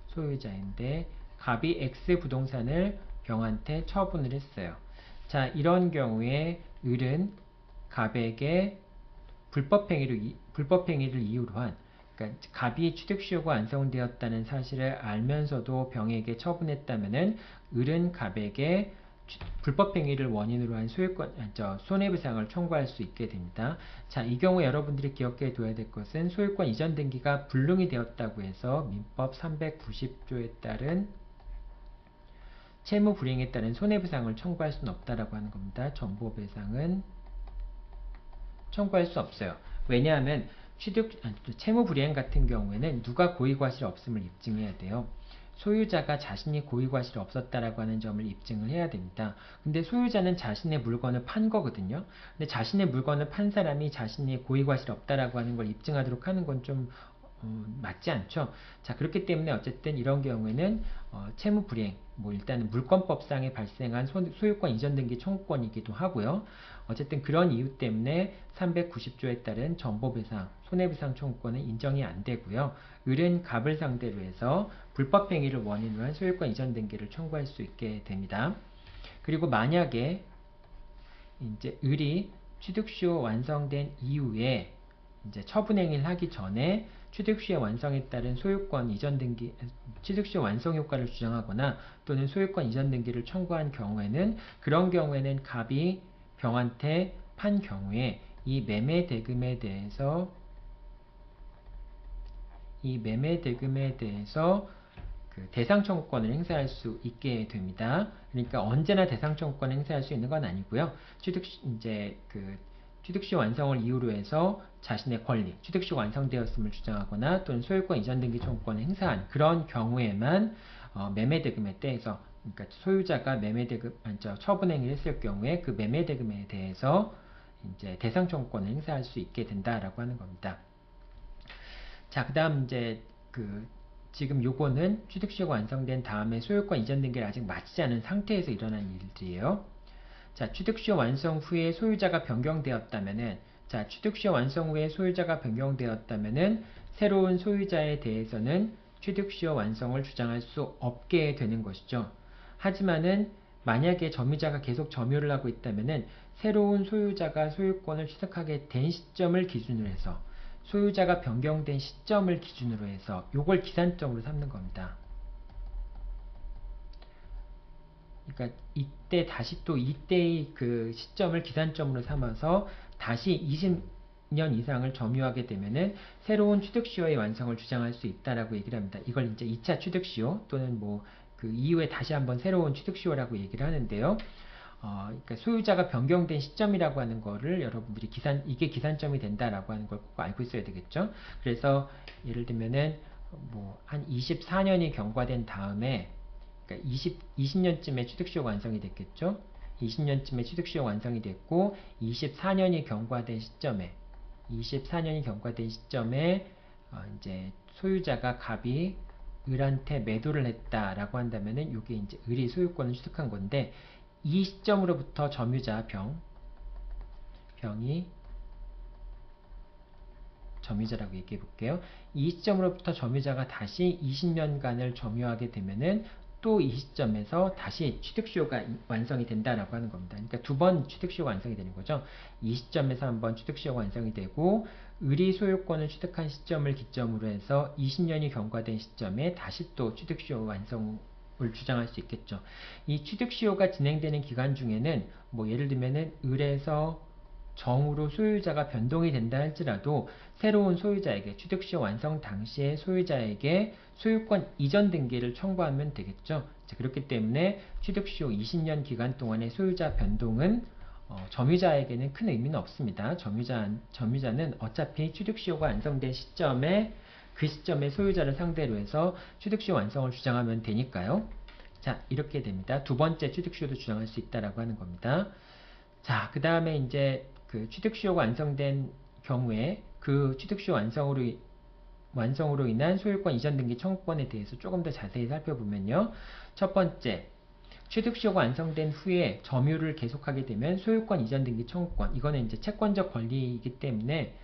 소유자인데 갑이 X 부동산을 병한테 처분을 했어요. 자, 이런 경우에 을은 갑에게 불법행위를 이유로 한, 그러니까 갑이 취득시효가 완성되었다는 사실을 알면서도 병에게 처분했다면은 을은 갑에게 불법행위를 원인으로 한 손해배상을 청구할 수 있게 됩니다. 자, 이 경우 여러분들이 기억해 둬야 될 것은 소유권 이전 등기가 불능이 되었다고 해서 민법 390조에 따른 채무 불이행에 따른 손해배상을 청구할 수는 없다라고 하는 겁니다. 전보배상은 청구할 수 없어요. 왜냐하면 채무 불이행 같은 경우에는 누가 고의과실 없음을 입증해야 돼요. 소유자가 자신이 고의과실이 없었다라고 하는 점을 입증을 해야 됩니다. 근데 소유자는 자신의 물건을 판 거거든요. 근데 자신의 물건을 판 사람이 자신이 고의과실이 없다라고 하는 걸 입증하도록 하는 건 좀 맞지 않죠. 자, 그렇기 때문에 어쨌든 이런 경우에는 채무불이행, 일단은 물권법상에 발생한 소유권 이전 등기 청구권이기도 하고요. 어쨌든 그런 이유 때문에 390조에 따른 전보배상, 손해배상 청구권은 인정이 안 되고요. 을은 갑을 상대로 해서 불법행위를 원인으로 한 소유권 이전 등기를 청구할 수 있게 됩니다. 그리고 만약에 이제 을이 취득시효 완성된 이후에 이제 처분행위를 하기 전에 취득시효 완성에 따른 소유권 이전 등기, 취득시효 완성 효과를 주장하거나 또는 소유권 이전 등기를 청구한 경우에는, 그런 경우에는 갑이 병한테 판 경우에 이 매매 대금에 대해서 그 대상 청구권을 행사할 수 있게 됩니다. 그러니까 언제나 대상 청구권을 행사할 수 있는 건 아니고요. 취득시효 완성을 이유로 해서 자신의 권리, 취득시효 완성되었음을 주장하거나 또는 소유권 이전 등기 청구권을 행사한 그런 경우에만 매매대금에 대해서, 그러니까 소유자가 처분행위를 했을 경우에 그 매매대금에 대해서 이제 대상 청구권을 행사할 수 있게 된다라고 하는 겁니다. 자, 그다음 이제 지금 요거는 취득시효가 완성된 다음에 소유권 이전 등기를 아직 마치지 않은 상태에서 일어난 일들이에요. 자, 취득시효 완성 후에 소유자가 변경되었다면은, 새로운 소유자에 대해서는 취득시효 완성을 주장할 수 없게 되는 것이죠. 하지만은 만약에 점유자가 계속 점유를 하고 있다면은 새로운 소유자가 소유권을 취득하게 된 시점을 기준으로 해서, 소유자가 변경된 시점을 기준으로 해서 요걸 기산점으로 삼는 겁니다. 그러니까 이때 다시 또 이때의 그 시점을 기산점으로 삼아서 다시 20년 이상을 점유하게 되면은 새로운 취득시효의 완성을 주장할 수 있다라고 얘기를 합니다. 이걸 이제 2차 취득시효 또는 그 이후에 다시 한번 새로운 취득시효라고 얘기를 하는데요. 그러니까 소유자가 변경된 시점이라고 하는 거를 여러분들이 이게 기산점이 된다라고 하는 걸 꼭 알고 있어야 되겠죠. 그래서 예를 들면은 한 24년이 경과된 다음에, 그러니까 20년쯤에 취득시효 완성이 됐겠죠. 20년쯤에 취득시효 완성이 됐고 24년이 경과된 시점에 이제 소유자가 갑이 을한테 매도를 했다라고 한다면은 이게 이제 을이 소유권을 취득한 건데, 이 시점으로부터 점유자 병, 병이 점유자라고 얘기해 볼게요. 이 시점으로부터 점유자가 다시 20년간을 점유하게 되면은 또 이 시점에서 다시 취득수요가 완성이 된다라고 하는 겁니다. 그러니까 두 번 취득수요가 완성이 되는 거죠. 이 시점에서 한번 취득수요가 완성이 되고 의리 소유권을 취득한 시점을 기점으로 해서 20년이 경과된 시점에 다시 또 취득수요 완성을 주장할 수 있겠죠. 이 취득수요가 진행되는 기간 중에는 뭐 예를 들면은 을에서 정으로 소유자가 변동이 된다 할지라도 새로운 소유자에게 취득시효 완성 당시의 소유자에게 소유권 이전 등기를 청구하면 되겠죠. 자, 그렇기 때문에 취득시효 20년 기간 동안의 소유자 변동은 점유자에게는 큰 의미는 없습니다. 점유자는 어차피 취득시효가 완성된 시점에 그 시점에 소유자를 상대로 해서 취득시효 완성을 주장하면 되니까요. 자, 이렇게 됩니다. 두 번째 취득시효도 주장할 수 있다라고 하는 겁니다. 자, 그 다음에 이제 그 취득시효가 완성된 경우에 그 취득시효 완성으로 인한 소유권 이전 등기 청구권에 대해서 조금 더 자세히 살펴보면요. 첫 번째, 취득시효가 완성된 후에 점유를 계속하게 되면 소유권 이전 등기 청구권, 이거는 이제 채권적 권리이기 때문에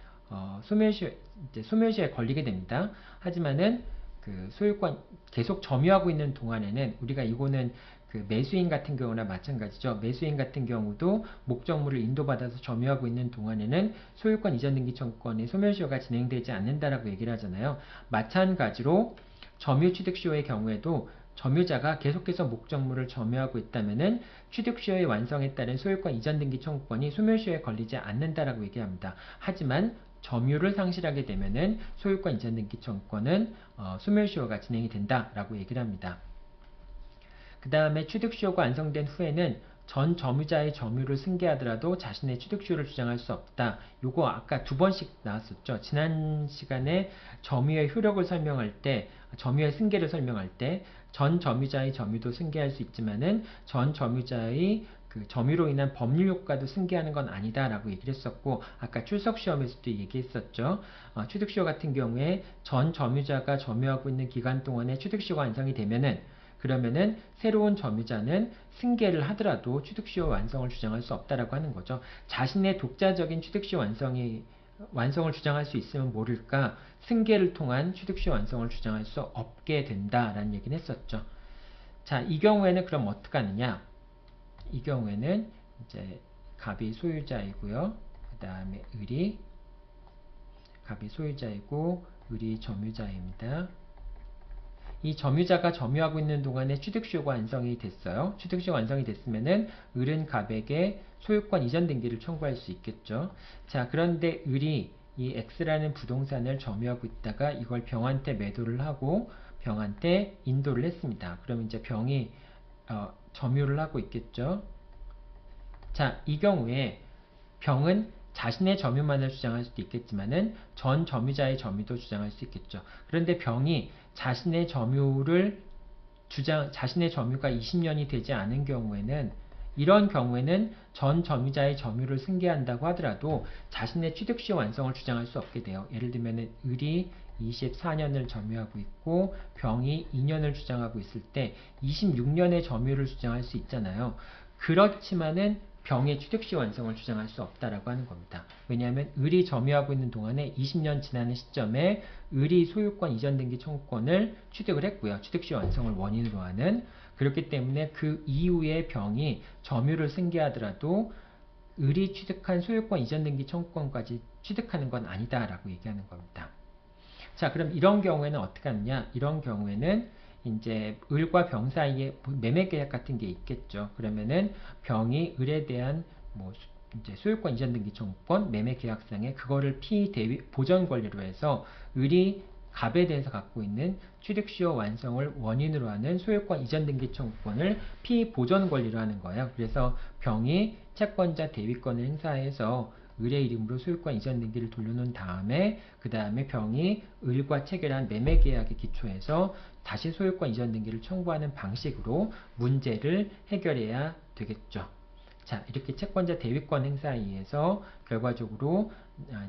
소멸시효에 걸리게 됩니다. 하지만은 그 소유권 계속 점유하고 있는 동안에는 우리가 이거는 그 매수인 같은 경우나 마찬가지죠. 매수인 같은 경우도 목적물을 인도받아서 점유하고 있는 동안에는 소유권 이전 등기 청구권의 소멸시효가 진행되지 않는다라고 얘기를 하잖아요. 마찬가지로 점유 취득시효의 경우에도 점유자가 계속해서 목적물을 점유하고 있다면은 취득시효의 완성에 따른 소유권 이전 등기 청구권이 소멸시효에 걸리지 않는다라고 얘기합니다. 하지만 점유를 상실하게 되면은 소유권 이전 등기 청구권은 소멸시효가 진행이 된다라고 얘기를 합니다. 그 다음에 취득시효가 완성된 후에는 전 점유자의 점유를 승계하더라도 자신의 취득시효를 주장할 수 없다. 요거 아까 두 번씩 나왔었죠. 지난 시간에 점유의 효력을 설명할 때, 점유의 승계를 설명할 때 전 점유자의 점유도 승계할 수 있지만은 전 점유자의 그 점유로 인한 법률 효과도 승계하는 건 아니다라고 얘기를 했었고, 아까 출석시험에서도 얘기했었죠. 취득시효 같은 경우에 전 점유자가 점유하고 있는 기간 동안에 취득시효가 완성이 되면은 그러면은 새로운 점유자는 승계를 하더라도 취득시효 완성을 주장할 수 없다라고 하는 거죠. 자신의 독자적인 취득시효 완성을 주장할 수 있으면 모를까 승계를 통한 취득시효 완성을 주장할 수 없게 된다라는 얘기는 했었죠. 자, 이 경우에는 그럼 어떻게 하느냐? 이 경우에는 이제 갑이 소유자이고요. 그 다음에 을이 갑이 소유자이고 을이 점유자입니다. 이 점유자가 점유하고 있는 동안에 취득시효가 완성이 됐어요. 취득시효가 완성이 됐으면은 을은 갑에게 소유권 이전 등기를 청구할 수 있겠죠. 자, 그런데 을이 이 X라는 부동산을 점유하고 있다가 이걸 병한테 매도를 하고 병한테 인도를 했습니다. 그럼 이제 병이 점유를 하고 있겠죠. 자, 이 경우에 병은 자신의 점유만을 주장할 수도 있겠지만은 전 점유자의 점유도 주장할 수 있겠죠. 그런데 병이 자신의 점유가 20년이 되지 않은 경우에는 이런 경우에는 전 점유자의 점유를 승계한다고 하더라도 자신의 취득시효 완성을 주장할 수 없게 돼요. 예를 들면 을이 24년을 점유하고 있고 병이 2년을 주장하고 있을 때 26년의 점유를 주장할 수 있잖아요. 그렇지만은 병의 취득시 완성을 주장할 수 없다라고 하는 겁니다. 왜냐하면 을이 점유하고 있는 동안에 20년 지나는 시점에 을이 소유권 이전 등기 청구권을 취득을 했고요. 취득시 완성을 원인으로 하는. 그렇기 때문에 그 이후에 병이 점유를 승계하더라도 을이 취득한 소유권 이전 등기 청구권까지 취득하는 건 아니다라고 얘기하는 겁니다. 자, 그럼 이런 경우에는 어떻게 하느냐? 이런 경우에는 이제 을과 병 사이에 매매 계약 같은 게 있겠죠. 그러면은 병이 을에 대한 뭐 이제 소유권 이전 등기 청구권 매매 계약상에 그거를 피대위 보전 권리로 해서 을이 갑에 대해서 갖고 있는 취득시효 완성을 원인으로 하는 소유권 이전 등기 청구권을 피보전 권리로 하는 거예요. 그래서 병이 채권자 대위권을 행사해서 을의 이름으로 소유권 이전 등기를 돌려놓은 다음에 그 다음에 병이 을과 체결한 매매 계약에 기초해서 다시 소유권 이전 등기를 청구하는 방식으로 문제를 해결해야 되겠죠. 자, 이렇게 채권자 대위권 행사에 의해서 결과적으로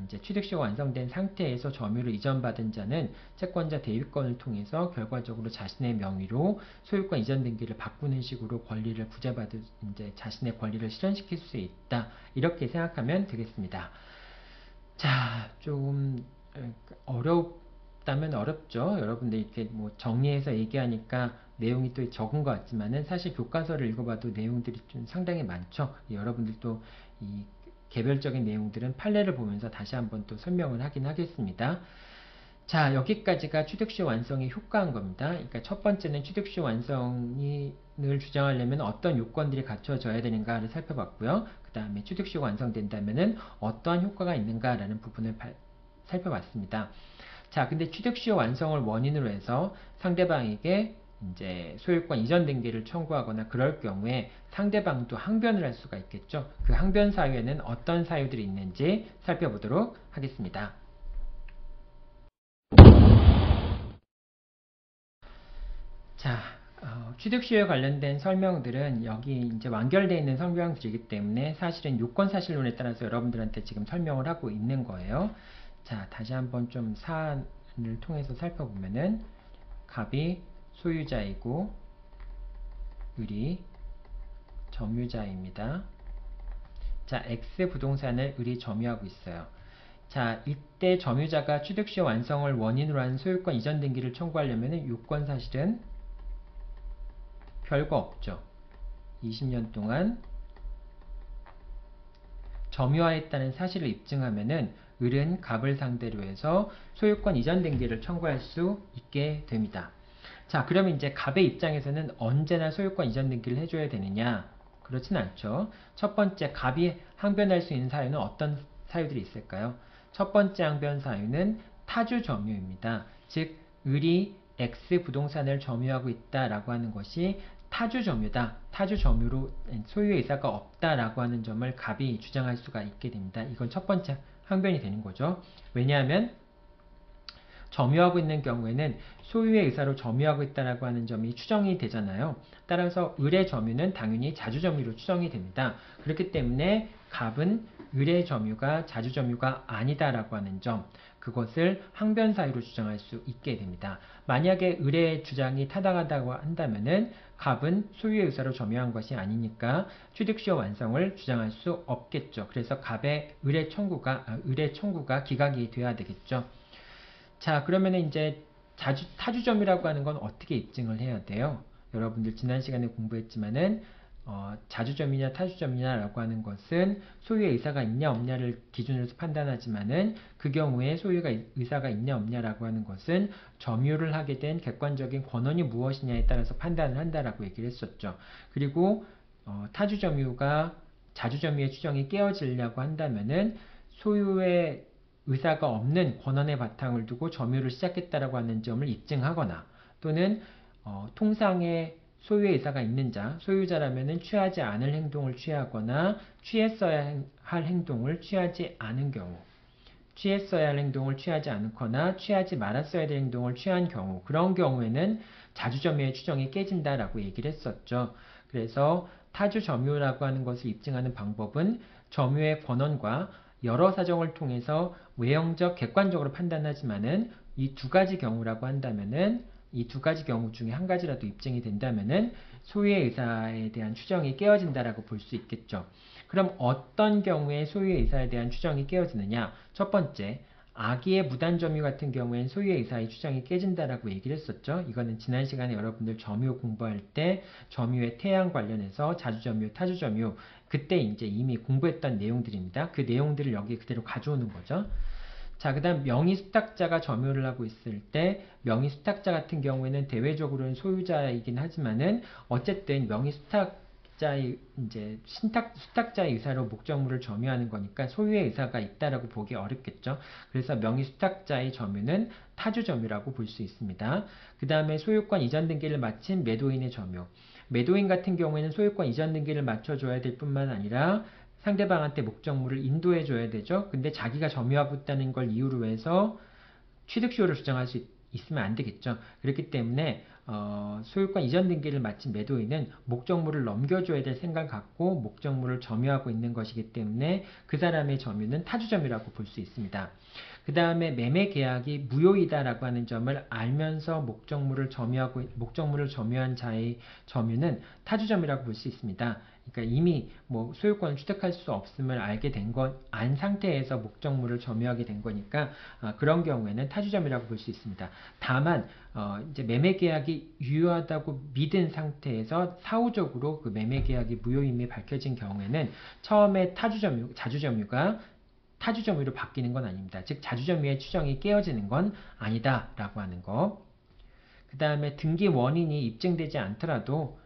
이제 취득시효가 완성된 상태에서 점유를 이전받은 자는 채권자 대위권을 통해서 결과적으로 자신의 명의로 소유권 이전 등기를 바꾸는 식으로 권리를 부여받을 이제 자신의 권리를 실현시킬 수 있다. 이렇게 생각하면 되겠습니다. 자, 좀 어렵다면 어렵죠. 여러분들 이렇게 뭐 정리해서 얘기하니까 내용이 또 적은 것 같지만은 사실 교과서를 읽어봐도 내용들이 좀 상당히 많죠. 여러분들도 이 개별적인 내용들은 판례를 보면서 다시 한번 또 설명을 하긴 하겠습니다. 자, 여기까지가 취득시효 완성의 효과인 겁니다. 그러니까 첫 번째는 취득시효 완성을 주장하려면 어떤 요건들이 갖춰져야 되는가를 살펴봤고요. 그 다음에 취득시효가 완성된다면은 어떠한 효과가 있는가라는 부분을 살펴봤습니다. 자, 근데 취득시효 완성을 원인으로 해서 상대방에게 이제 소유권 이전 등기를 청구하거나 그럴 경우에 상대방도 항변을 할 수가 있겠죠. 그 항변 사유에는 어떤 사유들이 있는지 살펴보도록 하겠습니다. 자, 취득시효에 관련된 설명들은 여기 이제 완결되어 있는 설명들이기 때문에 사실은 요건사실론에 따라서 여러분들한테 지금 설명을 하고 있는 거예요. 자, 다시 한번 좀 사안을 통해서 살펴보면은 갑이 소유자이고 을이 점유자입니다. 자, X 부동산을 을이 점유하고 있어요. 자, 이때 점유자가 취득시효 완성을 원인으로 한 소유권 이전 등기를 청구하려면 요건사실은 별거 없죠. 20년 동안 점유하였다는 사실을 입증하면은 을은 갑을 상대로 해서 소유권 이전 등기를 청구할 수 있게 됩니다. 자, 그러면 이제 갑의 입장에서는 언제나 소유권 이전 등기를 해줘야 되느냐? 그렇진 않죠. 첫 번째, 갑이 항변할 수 있는 사유는 어떤 사유들이 있을까요? 첫 번째 항변 사유는 타주 점유입니다. 즉, 을이 X 부동산을 점유하고 있다라고 하는 것이 타주 점유다. 타주 점유로 소유의 의사가 없다라고 하는 점을 갑이 주장할 수가 있게 됩니다. 이건 첫 번째 항변이 되는 거죠. 왜냐하면 점유하고 있는 경우에는 소유의 의사로 점유하고 있다라고 하는 점이 추정이 되잖아요. 따라서 을의 점유는 당연히 자주점유로 추정이 됩니다. 그렇기 때문에 갑은 을의 점유가 자주점유가 아니다라고 하는 점, 그것을 항변 사유로 주장할 수 있게 됩니다. 만약에 을의 주장이 타당하다고 한다면은 갑은 소유의 의사로 점유한 것이 아니니까 취득시효 완성을 주장할 수 없겠죠. 그래서 갑의 을의 청구가 기각이 돼야 되겠죠. 자, 그러면 이제 타주점이라고 하는 건 어떻게 입증을 해야 돼요? 여러분들 지난 시간에 공부했지만은 자주점이냐 타주점이냐라고 하는 것은 소유의 의사가 있냐 없냐를 기준으로 판단하지만은 그 경우에 소유의 의사가 있냐 없냐라고 하는 것은 점유를 하게 된 객관적인 권한이 무엇이냐에 따라서 판단을 한다라고 얘기를 했었죠. 그리고 타주점유가 자주점유의 추정이 깨어지려고 한다면은 소유의 의사가 없는 권한의 바탕을 두고 점유를 시작했다라고 하는 점을 입증하거나 또는 통상의 소유의 의사가 있는 자, 소유자라면은 취하지 않을 행동을 취하거나 취했어야 할 행동을 취하지 않은 경우, 취했어야 할 행동을 취하지 않거나 취하지 말았어야 될 행동을 취한 경우, 그런 경우에는 자주점유의 추정이 깨진다라고 얘기를 했었죠. 그래서 타주점유라고 하는 것을 입증하는 방법은 점유의 권한과 여러 사정을 통해서 외형적, 객관적으로 판단하지만은 이 두 가지 경우라고 한다면은 이 두 가지 경우 중에 한 가지라도 입증이 된다면은 소유의 의사에 대한 추정이 깨어진다라고 볼 수 있겠죠. 그럼 어떤 경우에 소유의 의사에 대한 추정이 깨어지느냐? 첫 번째, 악의의 무단점유 같은 경우엔 소유의 의사의 추정이 깨진다라고 얘기를 했었죠. 이거는 지난 시간에 여러분들 점유 공부할 때 점유의 태양 관련해서 자주점유, 타주점유 그때 이제 이미 공부했던 내용들입니다. 그 내용들을 여기 그대로 가져오는 거죠. 자, 그 다음 명의수탁자가 점유를 하고 있을 때 명의수탁자 같은 경우에는 대외적으로는 소유자이긴 하지만은 어쨌든 명의수탁자의 이제 수탁자의 의사로 목적물을 점유하는 거니까 소유의 의사가 있다라고 보기 어렵겠죠. 그래서 명의수탁자의 점유는 타주점유라고 볼 수 있습니다. 그 다음에 소유권 이전 등기를 마친 매도인의 점유. 매도인 같은 경우에는 소유권 이전 등기를 맞춰줘야 될 뿐만 아니라 상대방한테 목적물을 인도해 줘야 되죠. 근데 자기가 점유하고 있다는 걸 이유로 해서 취득시효를 주장할 수 있으면 안 되겠죠. 그렇기 때문에 소유권 이전 등기를 마친 매도인은 목적물을 넘겨줘야 될 생각을 갖고 목적물을 점유하고 있는 것이기 때문에 그 사람의 점유는 타주 점유라고 볼 수 있습니다. 그 다음에 매매 계약이 무효이다라고 하는 점을 알면서 목적물을 점유한 자의 점유는 타주 점유라고 볼 수 있습니다. 그러니까 이미 소유권을 취득할 수 없음을 알게 된 안 상태에서 목적물을 점유하게 된 거니까 그런 경우에는 타주 점유라고 볼 수 있습니다. 다만 이제 매매 계약이 유효하다고 믿은 상태에서 사후적으로 그 매매 계약이 무효임이 밝혀진 경우에는 처음에 자주 점유가 타주 점유로 바뀌는 건 아닙니다. 즉 자주 점유의 추정이 깨어지는 건 아니다라고 하는 거. 그 다음에 등기 원인이 입증되지 않더라도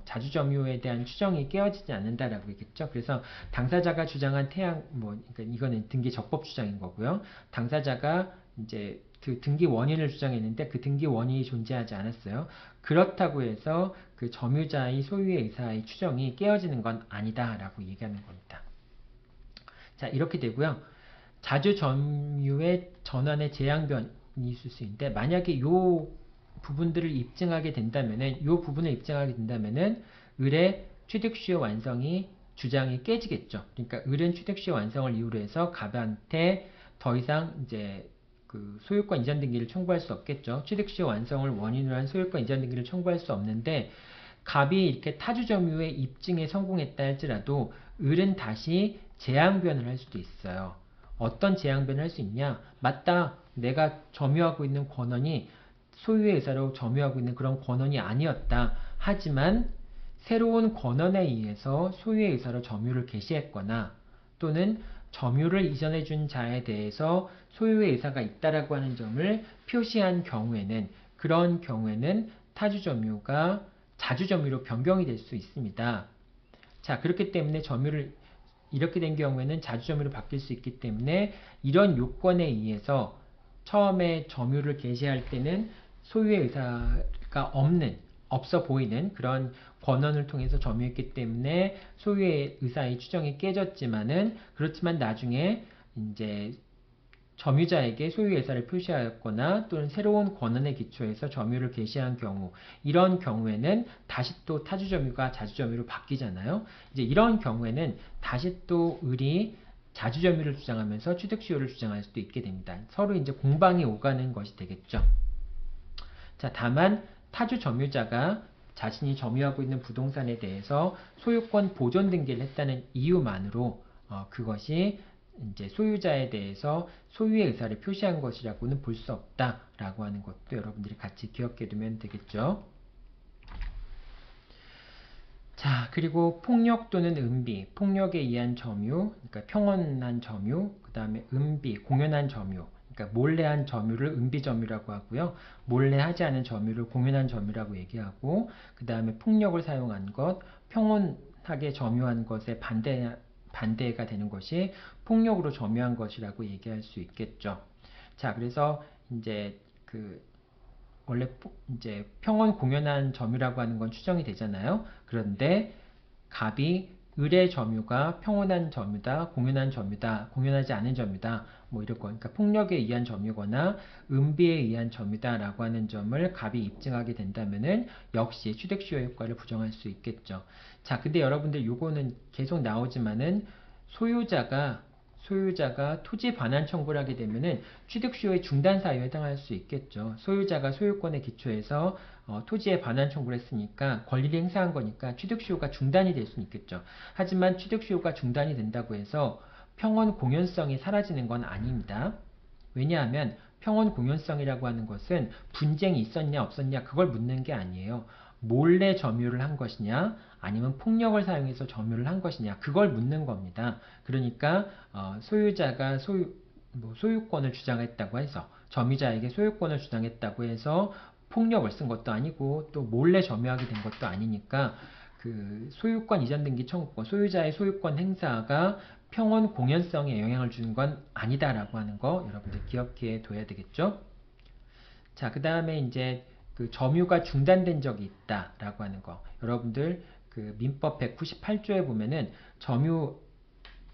자주 점유에 대한 추정이 깨어지지 않는다라고 했겠죠. 그래서 당사자가 주장한 그러니까 이거는 등기 적법 주장인 거고요. 당사자가 이제 그 등기 원인을 주장했는데 그 등기 원인이 존재하지 않았어요. 그렇다고 해서 그 점유자의 소유의 의사의 추정이 깨어지는 건 아니다라고 얘기하는 겁니다. 자, 이렇게 되고요. 자주 점유의 전환의 재량변이 있을 수 있는데 만약에 이 부분을 입증하게 된다면은 을의 취득시효 완성이 주장이 깨지겠죠. 그러니까 을은 취득시효 완성을 이유로 해서 갑한테 더 이상 이제 그 소유권 이전 등기를 청구할 수 없겠죠. 취득시효 완성을 원인으로 한 소유권 이전 등기를 청구할 수 없는데 갑이 이렇게 타주 점유의 입증에 성공했다 할지라도 을은 다시 재량변을 할 수도 있어요. 어떤 재량변을 할 수 있냐? 맞다. 내가 점유하고 있는 권한이 소유의 의사로 점유하고 있는 그런 권한이 아니었다. 하지만 새로운 권한에 의해서 소유의 의사로 점유를 개시했거나 또는 점유를 이전해 준 자에 대해서 소유의 의사가 있다라고 하는 점을 표시한 경우에는 그런 경우에는 타주 점유가 자주 점유로 변경이 될 수 있습니다. 자, 그렇기 때문에 이렇게 된 경우에는 자주 점유로 바뀔 수 있기 때문에 이런 요건에 의해서 처음에 점유를 개시할 때는 소유의 의사가 없어 보이는 그런 권한을 통해서 점유했기 때문에 소유의 의사의 추정이 깨졌지만은 그렇지만 나중에 이제 점유자에게 소유의 의사를 표시하였거나 또는 새로운 권한에 기초해서 점유를 개시한 경우 이런 경우에는 다시 또 타주 점유가 자주 점유로 바뀌잖아요. 이제 이런 경우에는 다시 또 을이 자주 점유를 주장하면서 취득시효를 주장할 수도 있게 됩니다. 서로 이제 공방이 오가는 것이 되겠죠. 자, 다만 타주 점유자가 자신이 점유하고 있는 부동산에 대해서 소유권 보존 등기를 했다는 이유만으로 그것이 이제 소유자에 대해서 소유의 의사를 표시한 것이라고는 볼 수 없다라고 하는 것도 여러분들이 같이 기억해 두면 되겠죠. 자, 그리고 폭력 또는 은비, 폭력에 의한 점유, 그러니까 평온한 점유, 그 다음에 은비, 공연한 점유, 그러니까 몰래한 점유를 은비점유라고 하고요. 몰래 하지 않은 점유를 공연한 점유라고 얘기하고 그 다음에 폭력을 사용한 것, 평온하게 점유한 것에 반대가 되는 것이 폭력으로 점유한 것이라고 얘기할 수 있겠죠. 자, 그래서 이제 원래 이제 평온 공연한 점유라고 하는 건 추정이 되잖아요. 그런데 갑이 을의 점유가 평온한 점유다, 공연한 점유다, 공연하지 않은 점유다, 이런 거. 그러니까 폭력에 의한 점유거나 은비에 의한 점유다라고 하는 점을 갑이 입증하게 된다면은 역시 취득시효 효과를 부정할 수 있겠죠. 자, 근데 여러분들 요거는 계속 나오지만은 소유자가 토지 반환 청구를 하게 되면은 취득시효의 중단 사유에 해당할 수 있겠죠. 소유자가 소유권에 기초해서 토지에 반환 청구를 했으니까 권리를 행사한 거니까 취득시효가 중단이 될 수는 있겠죠. 하지만 취득시효가 중단이 된다고 해서 평온 공연성이 사라지는 건 아닙니다. 왜냐하면 평온 공연성이라고 하는 것은 분쟁이 있었냐 없었냐 그걸 묻는 게 아니에요. 몰래 점유를 한 것이냐 아니면 폭력을 사용해서 점유를 한 것이냐 그걸 묻는 겁니다. 그러니까 소유자가 소유권을 주장했다고 해서 점유자에게 소유권을 주장했다고 해서 폭력을 쓴 것도 아니고 또 몰래 점유하게 된 것도 아니니까 그 소유권 이전 등기 청구권 소유자의 소유권 행사가 평온 공연성에 영향을 주는 건 아니다라고 하는 거 여러분들 기억해 둬야 되겠죠. 자, 그 다음에 이제 그 점유가 중단된 적이 있다라고 하는 거. 여러분들 그 민법 198조에 보면은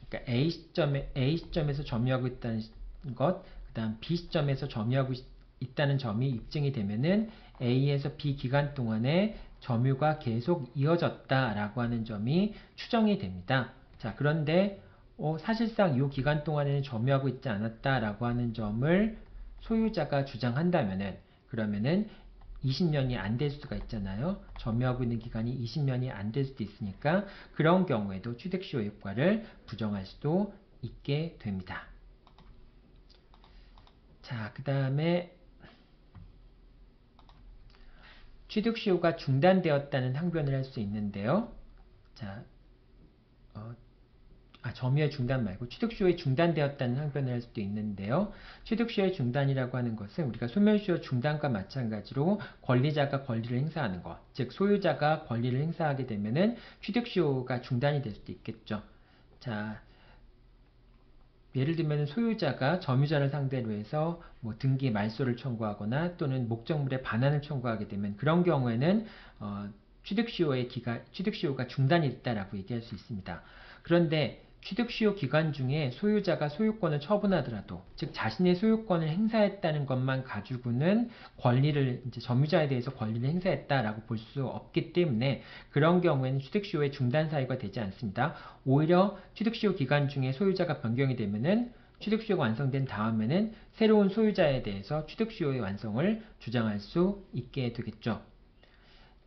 그러니까 A 시점에서 점유하고 있다는 것, 그 다음 B 시점에서 점유하고 있다는 점이 입증이 되면은 A에서 B 기간 동안에 점유가 계속 이어졌다라고 하는 점이 추정이 됩니다. 자, 그런데 사실상 이 기간 동안에는 점유하고 있지 않았다라고 하는 점을 소유자가 주장한다면은 그러면은 20년이 안 될 수가 있잖아요. 점유하고 있는 기간이 20년이 안 될 수도 있으니까 그런 경우에도 취득시효 효과를 부정할 수도 있게 됩니다. 자, 그 다음에 취득시효가 중단되었다는 항변을 할 수 있는데요. 자, 점유의 중단 말고 취득시효의 중단되었다는 항변을 할 수도 있는데요. 취득시효의 중단이라고 하는 것은 우리가 소멸시효 중단과 마찬가지로 권리자가 권리를 행사하는 것, 즉 소유자가 권리를 행사하게 되면은 취득시효가 중단이 될 수도 있겠죠. 자, 예를 들면 소유자가 점유자를 상대로 해서 뭐 등기 말소를 청구하거나 또는 목적물의 반환을 청구하게 되면 그런 경우에는 취득시효가 중단이 됐다라고 얘기할 수 있습니다. 그런데 취득시효 기간 중에 소유자가 소유권을 처분하더라도, 즉 자신의 소유권을 행사했다는 것만 가지고는 권리를 이제 점유자에 대해서 권리를 행사했다라고 볼 수 없기 때문에 그런 경우에는 취득시효의 중단 사유가 되지 않습니다. 오히려 취득시효 기간 중에 소유자가 변경이 되면은 취득시효가 완성된 다음에는 새로운 소유자에 대해서 취득시효의 완성을 주장할 수 있게 되겠죠.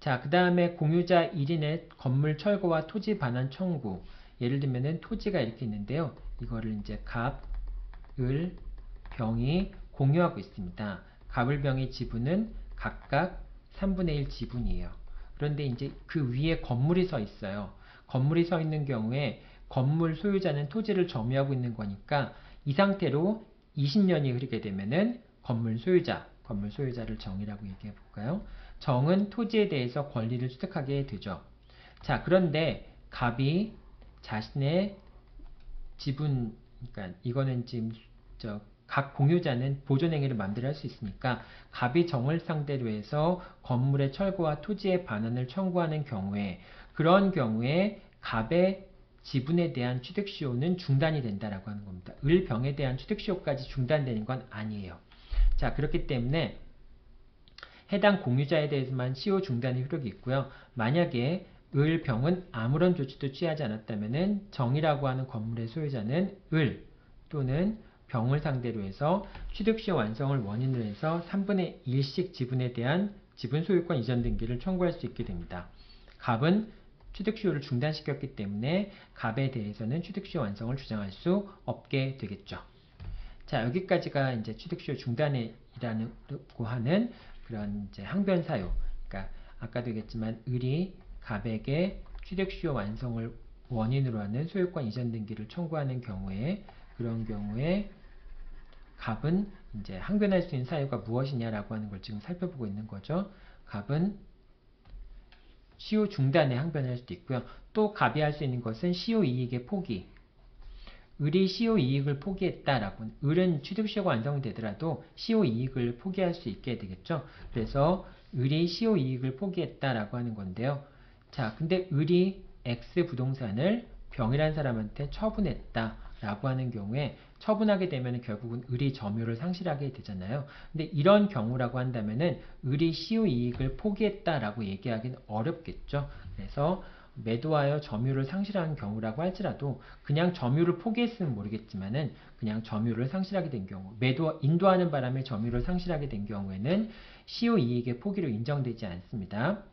자, 그 다음에 공유자 1인의 건물 철거와 토지 반환 청구. 예를 들면은 토지가 이렇게 있는데요. 이거를 이제 갑, 을, 병이 공유하고 있습니다. 갑, 을, 병의 지분은 각각 3분의 1 지분이에요. 그런데 이제 그 위에 건물이 서 있어요. 건물이 서 있는 경우에 건물 소유자는 토지를 점유하고 있는 거니까 이 상태로 20년이 흐르게 되면은 건물 소유자를 정이라고 얘기해 볼까요? 정은 토지에 대해서 권리를 취득하게 되죠. 자, 그런데 갑이 자신의 지분, 그러니까 이거는 지금 각 공유자는 보존행위를 마음대로 할 수 있으니까 갑이 정을 상대로 해서 건물의 철거와 토지의 반환을 청구하는 경우에 그런 경우에 갑의 지분에 대한 취득시효는 중단이 된다라고 하는 겁니다. 을, 병에 대한 취득시효까지 중단되는 건 아니에요. 자, 그렇기 때문에 해당 공유자에 대해서만 시효 중단의 효력이 있고요. 만약에 을, 병은 아무런 조치도 취하지 않았다면 정이라고 하는 건물의 소유자는 을 또는 병을 상대로 해서 취득시효 완성을 원인으로 해서 3분의 1씩 지분에 대한 지분 소유권 이전 등기를 청구할 수 있게 됩니다. 갑은 취득시효를 중단시켰기 때문에 갑에 대해서는 취득시효 완성을 주장할 수 없게 되겠죠. 자, 여기까지가 이제 취득시효 중단이라고 하는 그런 이제 항변 사유. 그러니까 아까도 얘기했지만 을이 갑에게 취득시효 완성을 원인으로 하는 소유권 이전 등기를 청구하는 경우에 그런 경우에 갑은 이제 항변할 수 있는 사유가 무엇이냐라고 하는 걸 지금 살펴보고 있는 거죠. 갑은 시효 중단에 항변을 할 수도 있고요. 또 갑이 할 수 있는 것은 시효 이익의 포기. 을이 시효 이익을 포기했다라고, 을은 취득시효가 완성되더라도 시효 이익을 포기할 수 있게 되겠죠. 그래서 을이 시효 이익을 포기했다라고 하는 건데요. 자, 근데 을이 X 부동산을 병이라는 사람한테 처분했다라고 하는 경우에 처분하게 되면 결국은 을이 점유를 상실하게 되잖아요. 근데 이런 경우라고 한다면은 을이 시효 이익을 포기했다라고 얘기하기는 어렵겠죠. 그래서 매도하여 점유를 상실하는 경우라고 할지라도 그냥 점유를 포기했으면 모르겠지만은 그냥 점유를 상실하게 된 경우, 인도하는 바람에 점유를 상실하게 된 경우에는 시효 이익의 포기로 인정되지 않습니다.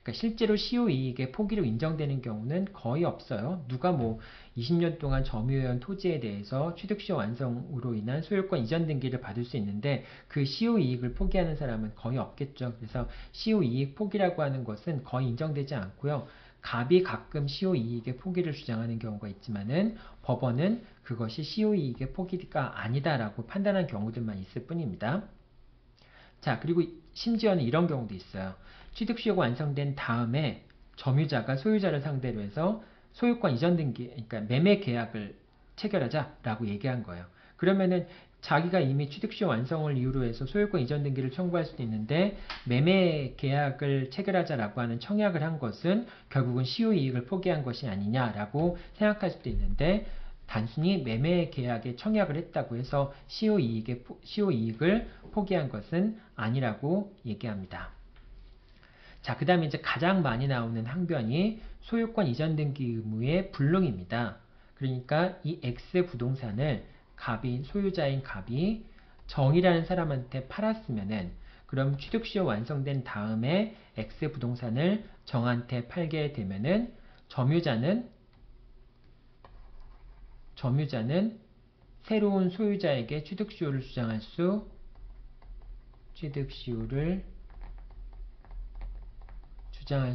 그러니까 실제로 시효 이익의 포기로 인정되는 경우는 거의 없어요. 누가 뭐 20년 동안 점유해온 토지에 대해서 취득시효 완성으로 인한 소유권 이전 등기를 받을 수 있는데 그 시효 이익을 포기하는 사람은 거의 없겠죠. 그래서 시효 이익 포기라고 하는 것은 거의 인정되지 않고요. 갑이 가끔 시효 이익의 포기를 주장하는 경우가 있지만은 법원은 그것이 시효 이익의 포기가 아니다라고 판단한 경우들만 있을 뿐입니다. 자, 그리고 심지어는 이런 경우도 있어요. 취득시효가 완성된 다음에 점유자가 소유자를 상대로 해서 소유권 이전 등기, 그러니까 매매 계약을 체결하자라고 얘기한 거예요. 그러면은 자기가 이미 취득시효 완성을 이유로 해서 소유권 이전 등기를 청구할 수도 있는데 매매 계약을 체결하자라고 하는 청약을 한 것은 결국은 시효 이익을 포기한 것이 아니냐라고 생각할 수도 있는데 단순히 매매 계약에 청약을 했다고 해서 시효이익을 포기한 것은 아니라고 얘기합니다. 자, 그 다음에 이제 가장 많이 나오는 항변이 소유권 이전 등기 의무의 불능입니다. 그러니까 이 X 부동산을 소유자인 갑이 정이라는 사람한테 팔았으면은, 그럼 취득시효 완성된 다음에 X 부동산을 정한테 팔게 되면은 점유자는 새로운 소유자에게 취득시효를 주장할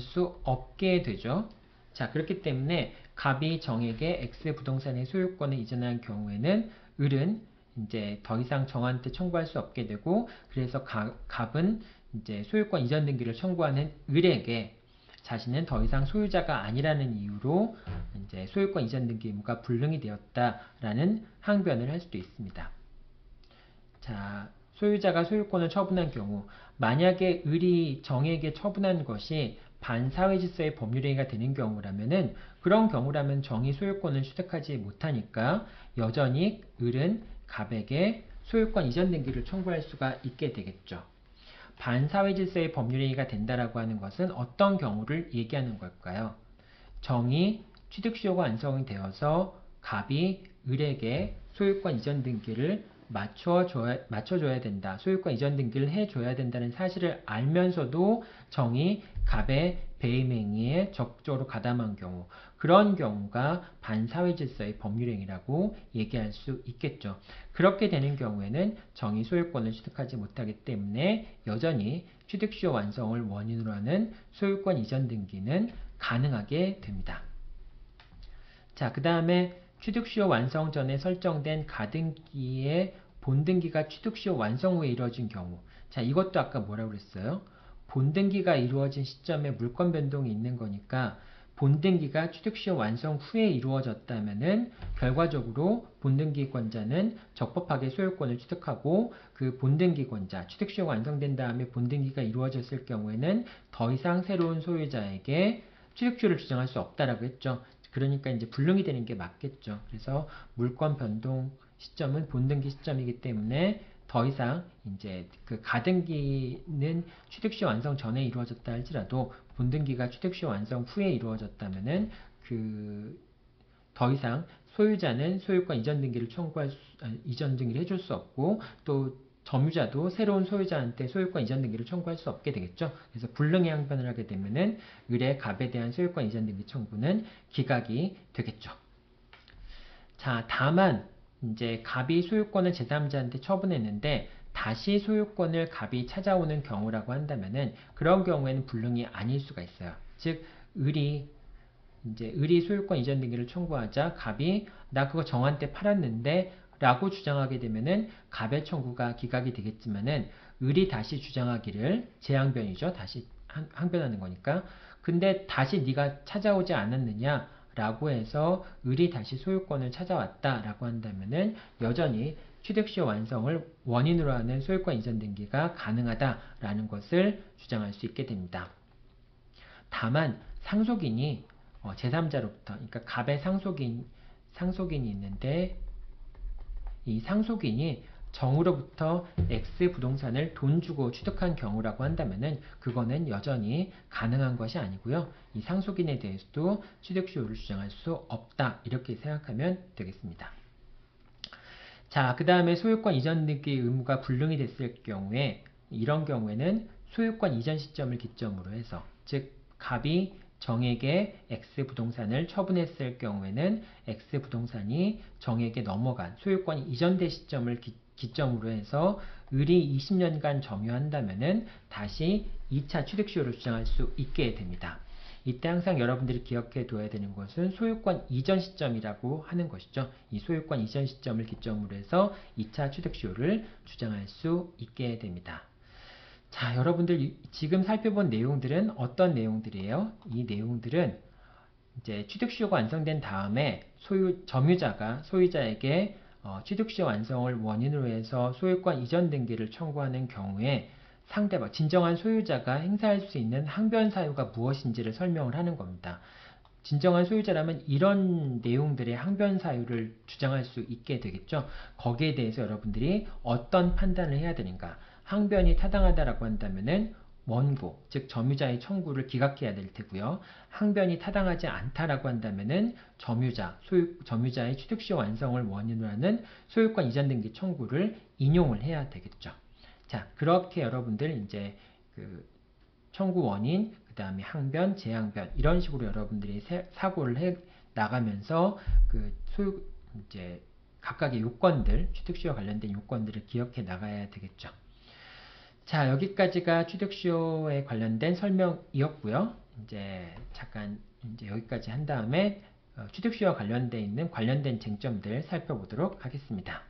수 없게 되죠. 자, 그렇기 때문에 갑이 정에게 X 부동산의 소유권을 이전한 경우에는 을은 이제 더 이상 정한테 청구할 수 없게 되고, 그래서 갑은 이제 소유권 이전 등기를 청구하는 을에게 자신은 더 이상 소유자가 아니라는 이유로 이제 소유권 이전 등기 의무가 불능이 되었다라는 항변을 할 수도 있습니다. 자, 소유자가 소유권을 처분한 경우, 만약에 을이 정에게 처분한 것이 반사회질서의 법률행위가 되는 경우라면은, 그런 경우라면 정이 소유권을 취득하지 못하니까 여전히 을은 갑에게 소유권 이전 등기를 청구할 수가 있게 되겠죠. 반사회질서의 법률행위가 된다라고 하는 것은 어떤 경우를 얘기하는 걸까요? 정이 취득시효가 완성이 되어서 갑이 을에게 소유권 이전 등기를 맞춰줘야 된다. 소유권 이전 등기를 해줘야 된다는 사실을 알면서도 정이 갑의 배임행위에 적극적으로 가담한 경우, 그런 경우가 반사회질서의 법률행위라고 얘기할 수 있겠죠. 그렇게 되는 경우에는 정이 소유권을 취득하지 못하기 때문에 여전히 취득시효 완성을 원인으로 하는 소유권 이전 등기는 가능하게 됩니다. 자, 그 다음에 취득시효 완성 전에 설정된 가등기의 본등기가 취득시효 완성 후에 이루어진 경우. 자, 이것도 아까 뭐라고 그랬어요? 본등기가 이루어진 시점에 물권 변동이 있는 거니까 본등기가 취득시효 완성 후에 이루어졌다면은 결과적으로 본등기권자는 적법하게 소유권을 취득하고, 그 본등기권자, 취득시효가 완성된 다음에 본등기가 이루어졌을 경우에는 더 이상 새로운 소유자에게 취득시효를 주장할 수 없다라고 했죠. 그러니까 이제 불능이 되는 게 맞겠죠. 그래서 물권 변동 시점은 본등기 시점이기 때문에 더 이상 이제 그 가등기는 취득시효 완성 전에 이루어졌다 할지라도 본등기가 취득시효 완성 후에 이루어졌다면은 더 이상 소유자는 소유권 이전 등기를 이전 등기를 해줄 수 없고, 또 점유자도 새로운 소유자한테 소유권 이전 등기를 청구할 수 없게 되겠죠. 그래서 불능의 항변을 하게 되면은 을의 갑에 대한 소유권 이전 등기 청구는 기각이 되겠죠. 자, 다만 이제 갑이 소유권을 제3자한테 처분했는데 다시 소유권을 갑이 찾아오는 경우라고 한다면은, 그런 경우에는 불능이 아닐 수가 있어요. 즉, 을이 소유권 이전 등기를 청구하자 갑이 나 그거 정한테 팔았는데 라고 주장하게 되면은 갑의 청구가 기각이 되겠지만은, 을이 다시 주장하기를, 재항변이죠. 다시 항변하는 거니까. 근데 다시 네가 찾아오지 않았느냐 라고 해서 을이 다시 소유권을 찾아왔다 라고 한다면은 여전히 취득시효 완성을 원인으로 하는 소유권 이전 등기가 가능하다라는 것을 주장할 수 있게 됩니다. 다만 상속인이 제3자로부터, 그러니까 갑의 상속인이 있는데, 이 상속인이 정으로부터 X 부동산을 돈 주고 취득한 경우라고 한다면은 그거는 여전히 가능한 것이 아니고요. 이 상속인에 대해서도 취득시효를 주장할 수 없다, 이렇게 생각하면 되겠습니다. 자, 그 다음에 소유권 이전 등기 의무가 불능이 됐을 경우에, 이런 경우에는 소유권 이전 시점을 기점으로 해서, 즉 갑이 정에게 X 부동산을 처분했을 경우에는 X 부동산이 정에게 넘어간 소유권이 이전된 시점을 기점으로 해서 을이 20년간 점유한다면은 다시 2차 취득시효를 주장할 수 있게 됩니다. 이때 항상 여러분들이 기억해 둬야 되는 것은 소유권 이전 시점이라고 하는 것이죠. 이 소유권 이전 시점을 기점으로 해서 2차 취득시효를 주장할 수 있게 됩니다. 자, 여러분들 지금 살펴본 내용들은 어떤 내용들이에요? 이 내용들은 이제 취득시효가 완성된 다음에 점유자가 소유자에게 취득시효 완성을 원인으로 해서 소유권 이전 등기를 청구하는 경우에 진정한 소유자가 행사할 수 있는 항변 사유가 무엇인지를 설명을 하는 겁니다. 진정한 소유자라면 이런 내용들의 항변 사유를 주장할 수 있게 되겠죠. 거기에 대해서 여러분들이 어떤 판단을 해야 되는가. 항변이 타당하다라고 한다면은 원고, 즉 점유자의 청구를 기각해야 될 테고요. 항변이 타당하지 않다라고 한다면은 점유자의 취득시효 완성을 원인으로 하는 소유권 이전 등기 청구를 인용을 해야 되겠죠. 자, 그렇게 여러분들 이제 그 청구 원인, 그 다음에 항변, 재항변 이런 식으로 여러분들이 사고를 해 나가면서 그 이제 각각의 요건들, 취득시효와 관련된 요건들을 기억해 나가야 되겠죠. 자, 여기까지가 취득시효에 관련된 설명이었고요. 이제 잠깐 이제 여기까지 한 다음에 취득시효와 관련된 쟁점들 살펴보도록 하겠습니다.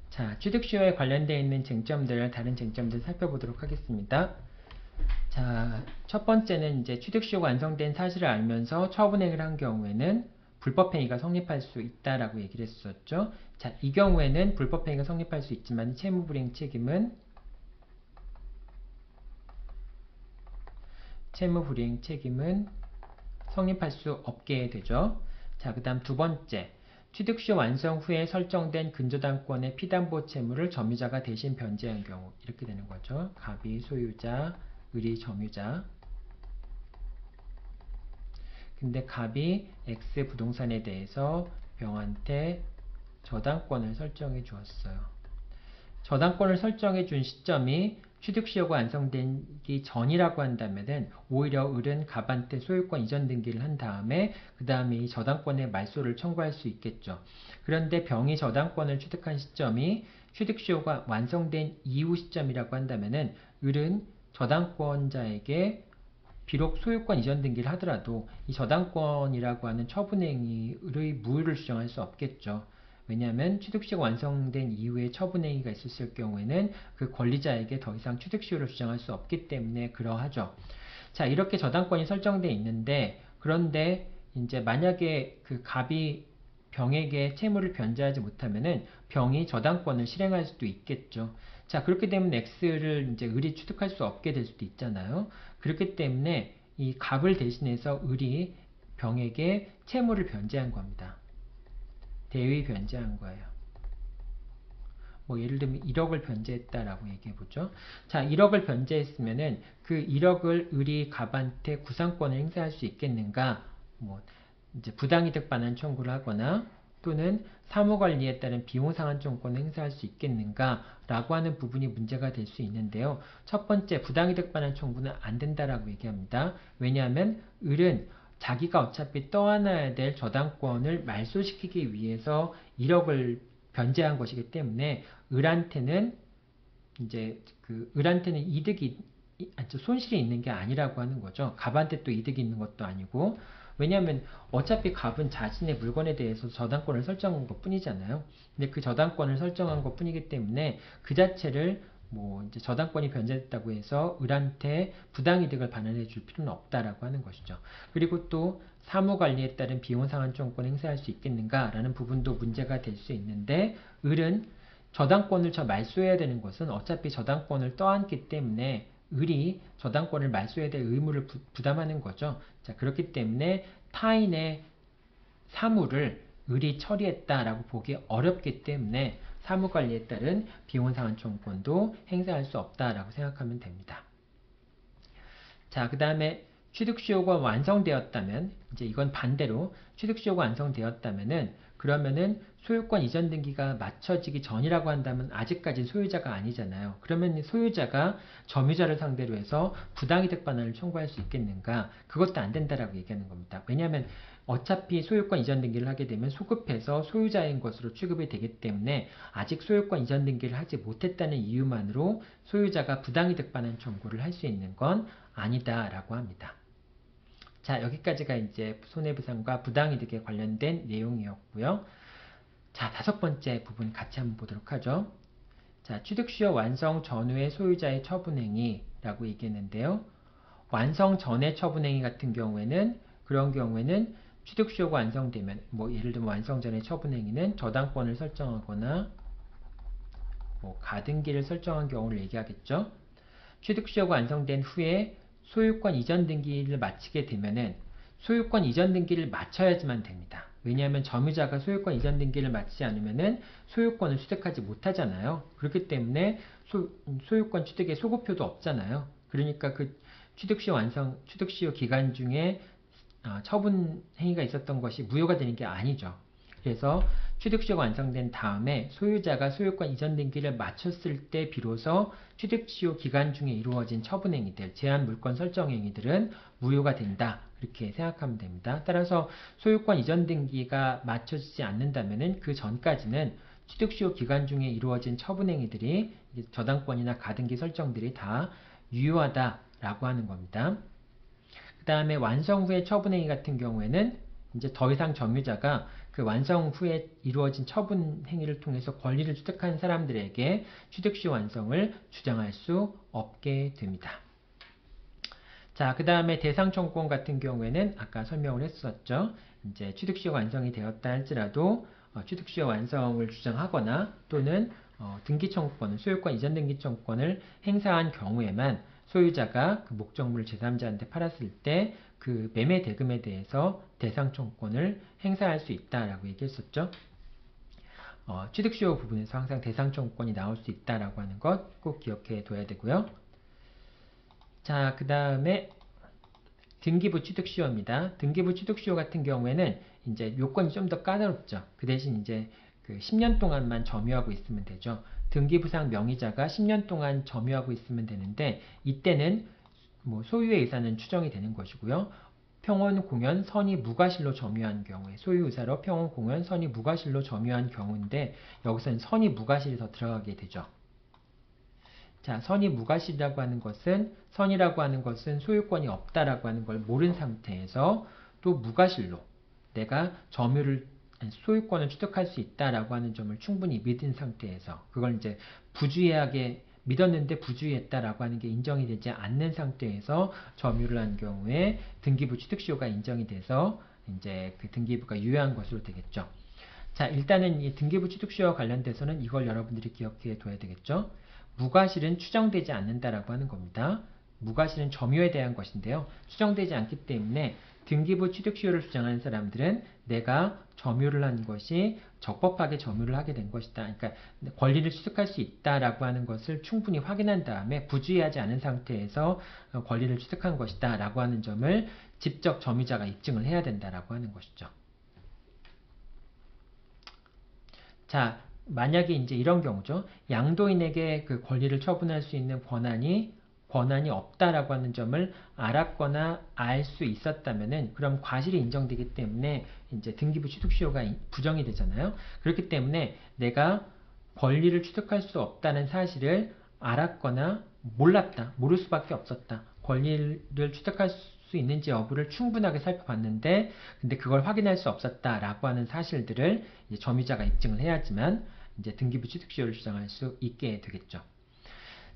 자, 취득시효에 관련되어 있는 다른 쟁점들 살펴보도록 하겠습니다. 자, 첫 번째는 이제 취득시효가 완성된 사실을 알면서 처분행위를 한 경우에는 불법행위가 성립할 수 있다라고 얘기를 했었죠. 자, 이 경우에는 불법행위가 성립할 수 있지만 채무불이행 책임은 성립할 수 없게 되죠. 자, 그 다음 두 번째. 취득시효 완성 후에 설정된 근저당권의 피담보 채무를 점유자가 대신 변제한 경우 이렇게 되는 거죠. 갑이 소유자, 을이 점유자. 근데 갑이 X 부동산에 대해서 병한테 저당권을 설정해 주었어요. 저당권을 설정해 준 시점이 취득시효가 완성되기 전이라고 한다면은 오히려 을은 갑한테 소유권 이전 등기를 한 다음에 그 다음에 이 저당권의 말소를 청구할 수 있겠죠. 그런데 병이 저당권을 취득한 시점이 취득시효가 완성된 이후 시점이라고 한다면은 을은 저당권자에게 비록 소유권 이전 등기를 하더라도 이 저당권이라고 하는 처분행위의 무효를 주장할 수 없겠죠. 왜냐하면 취득시효가 완성된 이후에 처분행위가 있었을 경우에는 그 권리자에게 더 이상 취득시효를 주장할 수 없기 때문에 그러하죠. 자, 이렇게 저당권이 설정되어 있는데 그런데 이제 만약에 그 갑이 병에게 채무를 변제하지 못하면은 병이 저당권을 실행할 수도 있겠죠. 자, 그렇게 되면 X를 이제 을이 취득할 수 없게 될 수도 있잖아요. 그렇기 때문에 이 갑을 대신해서 을이 병에게 채무를 변제한 겁니다. 대위 변제한 거예요. 뭐 예를 들면 1억을 변제했다라고 얘기해보죠. 자, 1억을 변제했으면은 그 1억을 을이 갑한테 구상권을 행사할 수 있겠는가? 뭐 이제 부당이득 반환 청구를 하거나 또는 사무관리에 따른 비용상환청구권을 행사할 수 있겠는가? 라고 하는 부분이 문제가 될 수 있는데요. 첫 번째, 부당이득 반환 청구는 안 된다라고 얘기합니다. 왜냐하면 을은 자기가 어차피 떠안아야 될 저당권을 말소시키기 위해서 1억을 변제한 것이기 때문에 을한테는 이득이 손실이 있는 게 아니라고 하는 거죠. 갑한테 또 이득이 있는 것도 아니고. 왜냐하면 어차피 갑은 자신의 물건에 대해서 저당권을 설정한 것 뿐이잖아요. 근데 그 저당권을 설정한 것 뿐이기 때문에 그 자체를 뭐 이제 저당권이 변제됐다고 해서 을한테 부당이득을 반환해 줄 필요는 없다라고 하는 것이죠. 그리고 또 사무관리에 따른 비용상환청구권 행사할 수 있겠는가라는 부분도 문제가 될 수 있는데 을은 저당권을 말소해야 되는 것은 어차피 저당권을 떠안기 때문에 을이 저당권을 말소해야 될 의무를 부담하는 거죠. 자, 그렇기 때문에 타인의 사무를 을이 처리했다라고 보기 어렵기 때문에 사무관리에 따른 비용상환청구권도 행사할 수 없다라고 생각하면 됩니다. 자, 그 다음에 취득시효가 완성되었다면, 이제 이건 반대로 취득시효가 완성되었다면은 그러면은 소유권 이전 등기가 마쳐지기 전이라고 한다면 아직까지 소유자가 아니잖아요. 그러면 소유자가 점유자를 상대로 해서 부당이득 반환을 청구할 수 있겠는가? 그것도 안 된다라고 얘기하는 겁니다. 왜냐하면 어차피 소유권 이전 등기를 하게 되면 소급해서 소유자인 것으로 취급이 되기 때문에 아직 소유권 이전 등기를 하지 못했다는 이유만으로 소유자가 부당이득 반환 청구를 할 수 있는 건 아니다라고 합니다. 자, 여기까지가 이제 손해배상과 부당이득에 관련된 내용이었고요. 자, 다섯 번째 부분 같이 한번 보도록 하죠. 자, 취득시효 완성 전후의 소유자의 처분행위라고 얘기했는데요. 완성 전의 처분행위 같은 경우에는 그런 경우에는 취득시효가 완성되면 뭐 예를 들면 완성 전의 처분행위는 저당권을 설정하거나 뭐 가등기를 설정한 경우를 얘기하겠죠. 취득시효가 완성된 후에 소유권 이전 등기를 마치게 되면은 소유권 이전 등기를 마쳐야지만 됩니다. 왜냐하면 점유자가 소유권 이전 등기를 마치지 않으면은 소유권을 취득하지 못하잖아요. 그렇기 때문에 소유권 취득에 소급표도 없잖아요. 그러니까 그 취득시효 기간 중에 처분 행위가 있었던 것이 무효가 되는 게 아니죠. 그래서 취득시효가 완성된 다음에 소유자가 소유권 이전 등기를 마쳤을 때 비로소 취득시효 기간 중에 이루어진 처분행위들, 제한물권 설정행위들은 무효가 된다. 그렇게 생각하면 됩니다. 따라서 소유권 이전 등기가 마쳐지지 않는다면 그 전까지는 취득시효 기간 중에 이루어진 처분행위들이 저당권이나 가등기 설정들이 다 유효하다라고 하는 겁니다. 그 다음에 완성 후의 처분행위 같은 경우에는 이제 더 이상 점유자가 그 완성 후에 이루어진 처분 행위를 통해서 권리를 취득한 사람들에게 취득시 완성을 주장할 수 없게 됩니다. 자, 그 다음에 대상 청구권 같은 경우에는 아까 설명을 했었죠. 이제 취득시효 완성이 되었다 할지라도 취득시효 완성을 주장하거나 또는 등기 청구권을 소유권 이전 등기 청구권을 행사한 경우에만 소유자가 그 목적물을 제3자한테 팔았을 때 그 매매 대금에 대해서 대상 청구권을 행사할 수 있다라고 얘기했었죠. 취득시효 부분에서 항상 대상 청구권이 나올 수 있다라고 하는 것 꼭 기억해 둬야 되고요. 자, 그 다음에 등기부 취득시효입니다. 등기부 취득시효 같은 경우에는 이제 요건이 좀 더 까다롭죠. 그 대신 이제 그 10년 동안만 점유하고 있으면 되죠. 등기부상 명의자가 10년 동안 점유하고 있으면 되는데 이때는 뭐 소유의 의사는 추정이 되는 것이고요. 평원, 공연, 선의, 무과실로 점유한 경우에 소유 의사로 평원, 공연, 선의, 무과실로 점유한 경우인데 여기서는 선의, 무과실이 더 들어가게 되죠. 자, 선의 무과실이라고 하는 것은 선이라고 하는 것은 소유권이 없다라고 하는 걸 모른 상태에서 또 무과실로 내가 소유권을 취득할 수 있다라고 하는 점을 충분히 믿은 상태에서 그걸 이제 부주의하게 믿었는데 부주의했다라고 하는 게 인정이 되지 않는 상태에서 점유를 한 경우에 등기부 취득시효가 인정이 돼서 이제 그 등기부가 유효한 것으로 되겠죠. 자, 일단은 이 등기부 취득시효와 관련돼서는 이걸 여러분들이 기억해 둬야 되겠죠. 무과실은 추정되지 않는다라고 하는 겁니다. 무과실은 점유에 대한 것인데요. 추정되지 않기 때문에 등기부 취득시효를 주장하는 사람들은 내가 점유를 한 것이 적법하게 점유를 하게 된 것이다. 그러니까 권리를 취득할 수 있다라고 하는 것을 충분히 확인한 다음에 부주의하지 않은 상태에서 권리를 취득한 것이다 라고 하는 점을 직접 점유자가 입증을 해야 된다라고 하는 것이죠. 자, 만약에 이제 이런 경우죠. 양도인에게 그 권리를 처분할 수 있는 권한이 없다라고 하는 점을 알았거나 알 수 있었다면은 그럼 과실이 인정되기 때문에 이제 등기부 취득시효가 부정이 되잖아요. 그렇기 때문에 내가 권리를 취득할 수 없다는 사실을 알았거나 몰랐다. 모를 수밖에 없었다. 권리를 취득할 수 있는지 여부를 충분하게 살펴봤는데 근데 그걸 확인할 수 없었다라고 하는 사실들을 이제 점유자가 입증을 해야지만 이제 등기부 취득시효를 주장할 수 있게 되겠죠.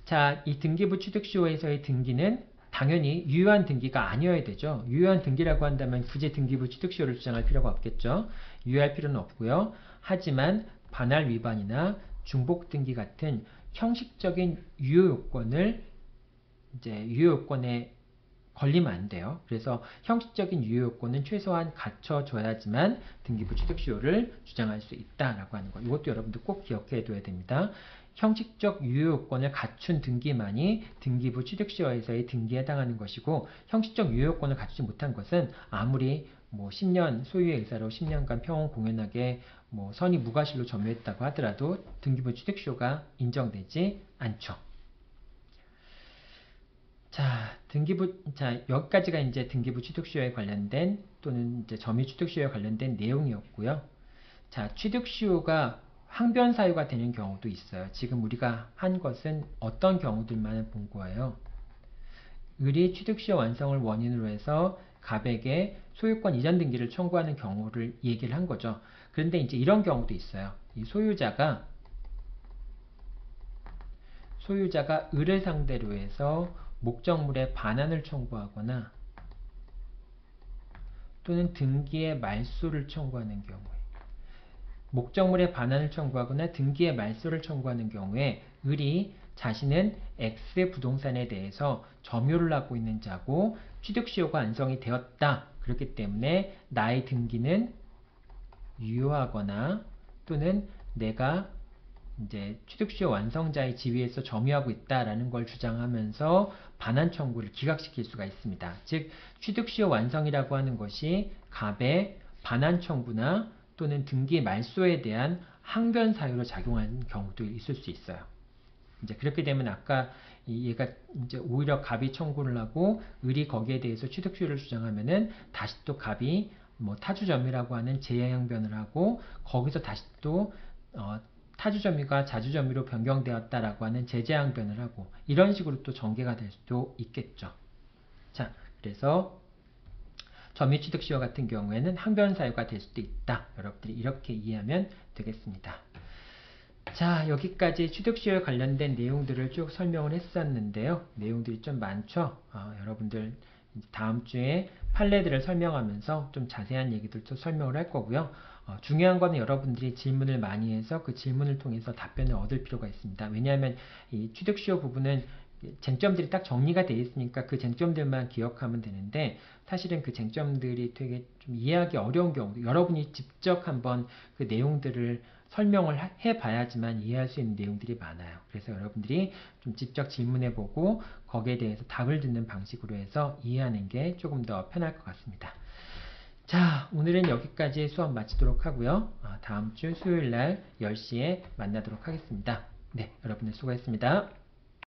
자, 이 등기부 취득시효에서의 등기는 당연히 유효한 등기가 아니어야 되죠. 유효한 등기라고 한다면 굳이 등기부 취득시효를 주장할 필요가 없겠죠. 유효할 필요는 없고요. 하지만 반할 위반이나 중복 등기 같은 형식적인 유효 요건을 이제 유효 요건에 걸리면 안 돼요. 그래서 형식적인 유효 요건은 최소한 갖춰줘야지만 등기부 취득시효를 주장할 수 있다라고 하는 거. 이것도 여러분들 꼭 기억해 둬야 됩니다. 형식적 유효 요건을 갖춘 등기만이 등기부 취득시효에서의 등기에 해당하는 것이고 형식적 유효 요건을 갖추지 못한 것은 아무리 뭐 10년 소유의 의사로 10년간 평온 공연하게 뭐 선의 무과실로 점유했다고 하더라도 등기부 취득시효가 인정되지 않죠. 자, 여기까지가 이제 등기부 취득시효에 관련된 또는 이제 점유 취득시효에 관련된 내용이었고요. 자, 취득시효가 항변 사유가 되는 경우도 있어요. 지금 우리가 한 것은 어떤 경우들만을 본 거예요. 을이 취득시효 완성을 원인으로 해서 갑에게 소유권 이전 등기를 청구하는 경우를 얘기를 한 거죠. 그런데 이제 이런 경우도 있어요. 이 소유자가 을을 상대로 해서 목적물의 반환을 청구하거나 또는 등기의 말소를 청구하는 경우에 목적물의 반환을 청구하거나 등기의 말소를 청구하는 경우에 을이 자신은 X 부동산에 대해서 점유를 하고 있는 자고 취득시효가 완성이 되었다. 그렇기 때문에 나의 등기는 유효하거나 또는 내가 이제 취득시효 완성자의 지위에서 점유하고 있다라는 걸 주장하면서 반환 청구를 기각시킬 수가 있습니다. 즉 취득시효 완성이라고 하는 것이 갑의 반환 청구나 또는 등기 말소에 대한 항변 사유로 작용하는 경우도 있을 수 있어요. 이제 그렇게 되면 아까 얘가 이제 오히려 갑이 청구를 하고 을이 거기에 대해서 취득시효를 주장하면은 다시 또 갑이 뭐 타주점유라고 하는 제야항변을 하고 거기서 다시 또 타주점유가 자주점유로 변경되었다라고 하는 제재항변을 하고 이런 식으로 또 전개가 될 수도 있겠죠. 자, 그래서 점유취득시효 같은 경우에는 항변 사유가 될 수도 있다. 여러분들이 이렇게 이해하면 되겠습니다. 자, 여기까지 취득시효에 관련된 내용들을 쭉 설명을 했었는데요. 내용들이 좀 많죠. 여러분들 다음 주에 판례들을 설명하면서 좀 자세한 얘기들도 설명을 할 거고요. 중요한 거는 여러분들이 질문을 많이 해서 그 질문을 통해서 답변을 얻을 필요가 있습니다. 왜냐하면 이 취득시효 부분은 쟁점들이 딱 정리가 되어 있으니까 그 쟁점들만 기억하면 되는데 사실은 그 쟁점들이 되게 좀 이해하기 어려운 경우도 여러분이 직접 한번 그 내용들을 설명을 해봐야지만 이해할 수 있는 내용들이 많아요. 그래서 여러분들이 좀 직접 질문해보고 거기에 대해서 답을 듣는 방식으로 해서 이해하는 게 조금 더 편할 것 같습니다. 자, 오늘은 여기까지 수업 마치도록 하고요. 다음 주 수요일 날 10시에 만나도록 하겠습니다. 네, 여러분들 수고했습니다.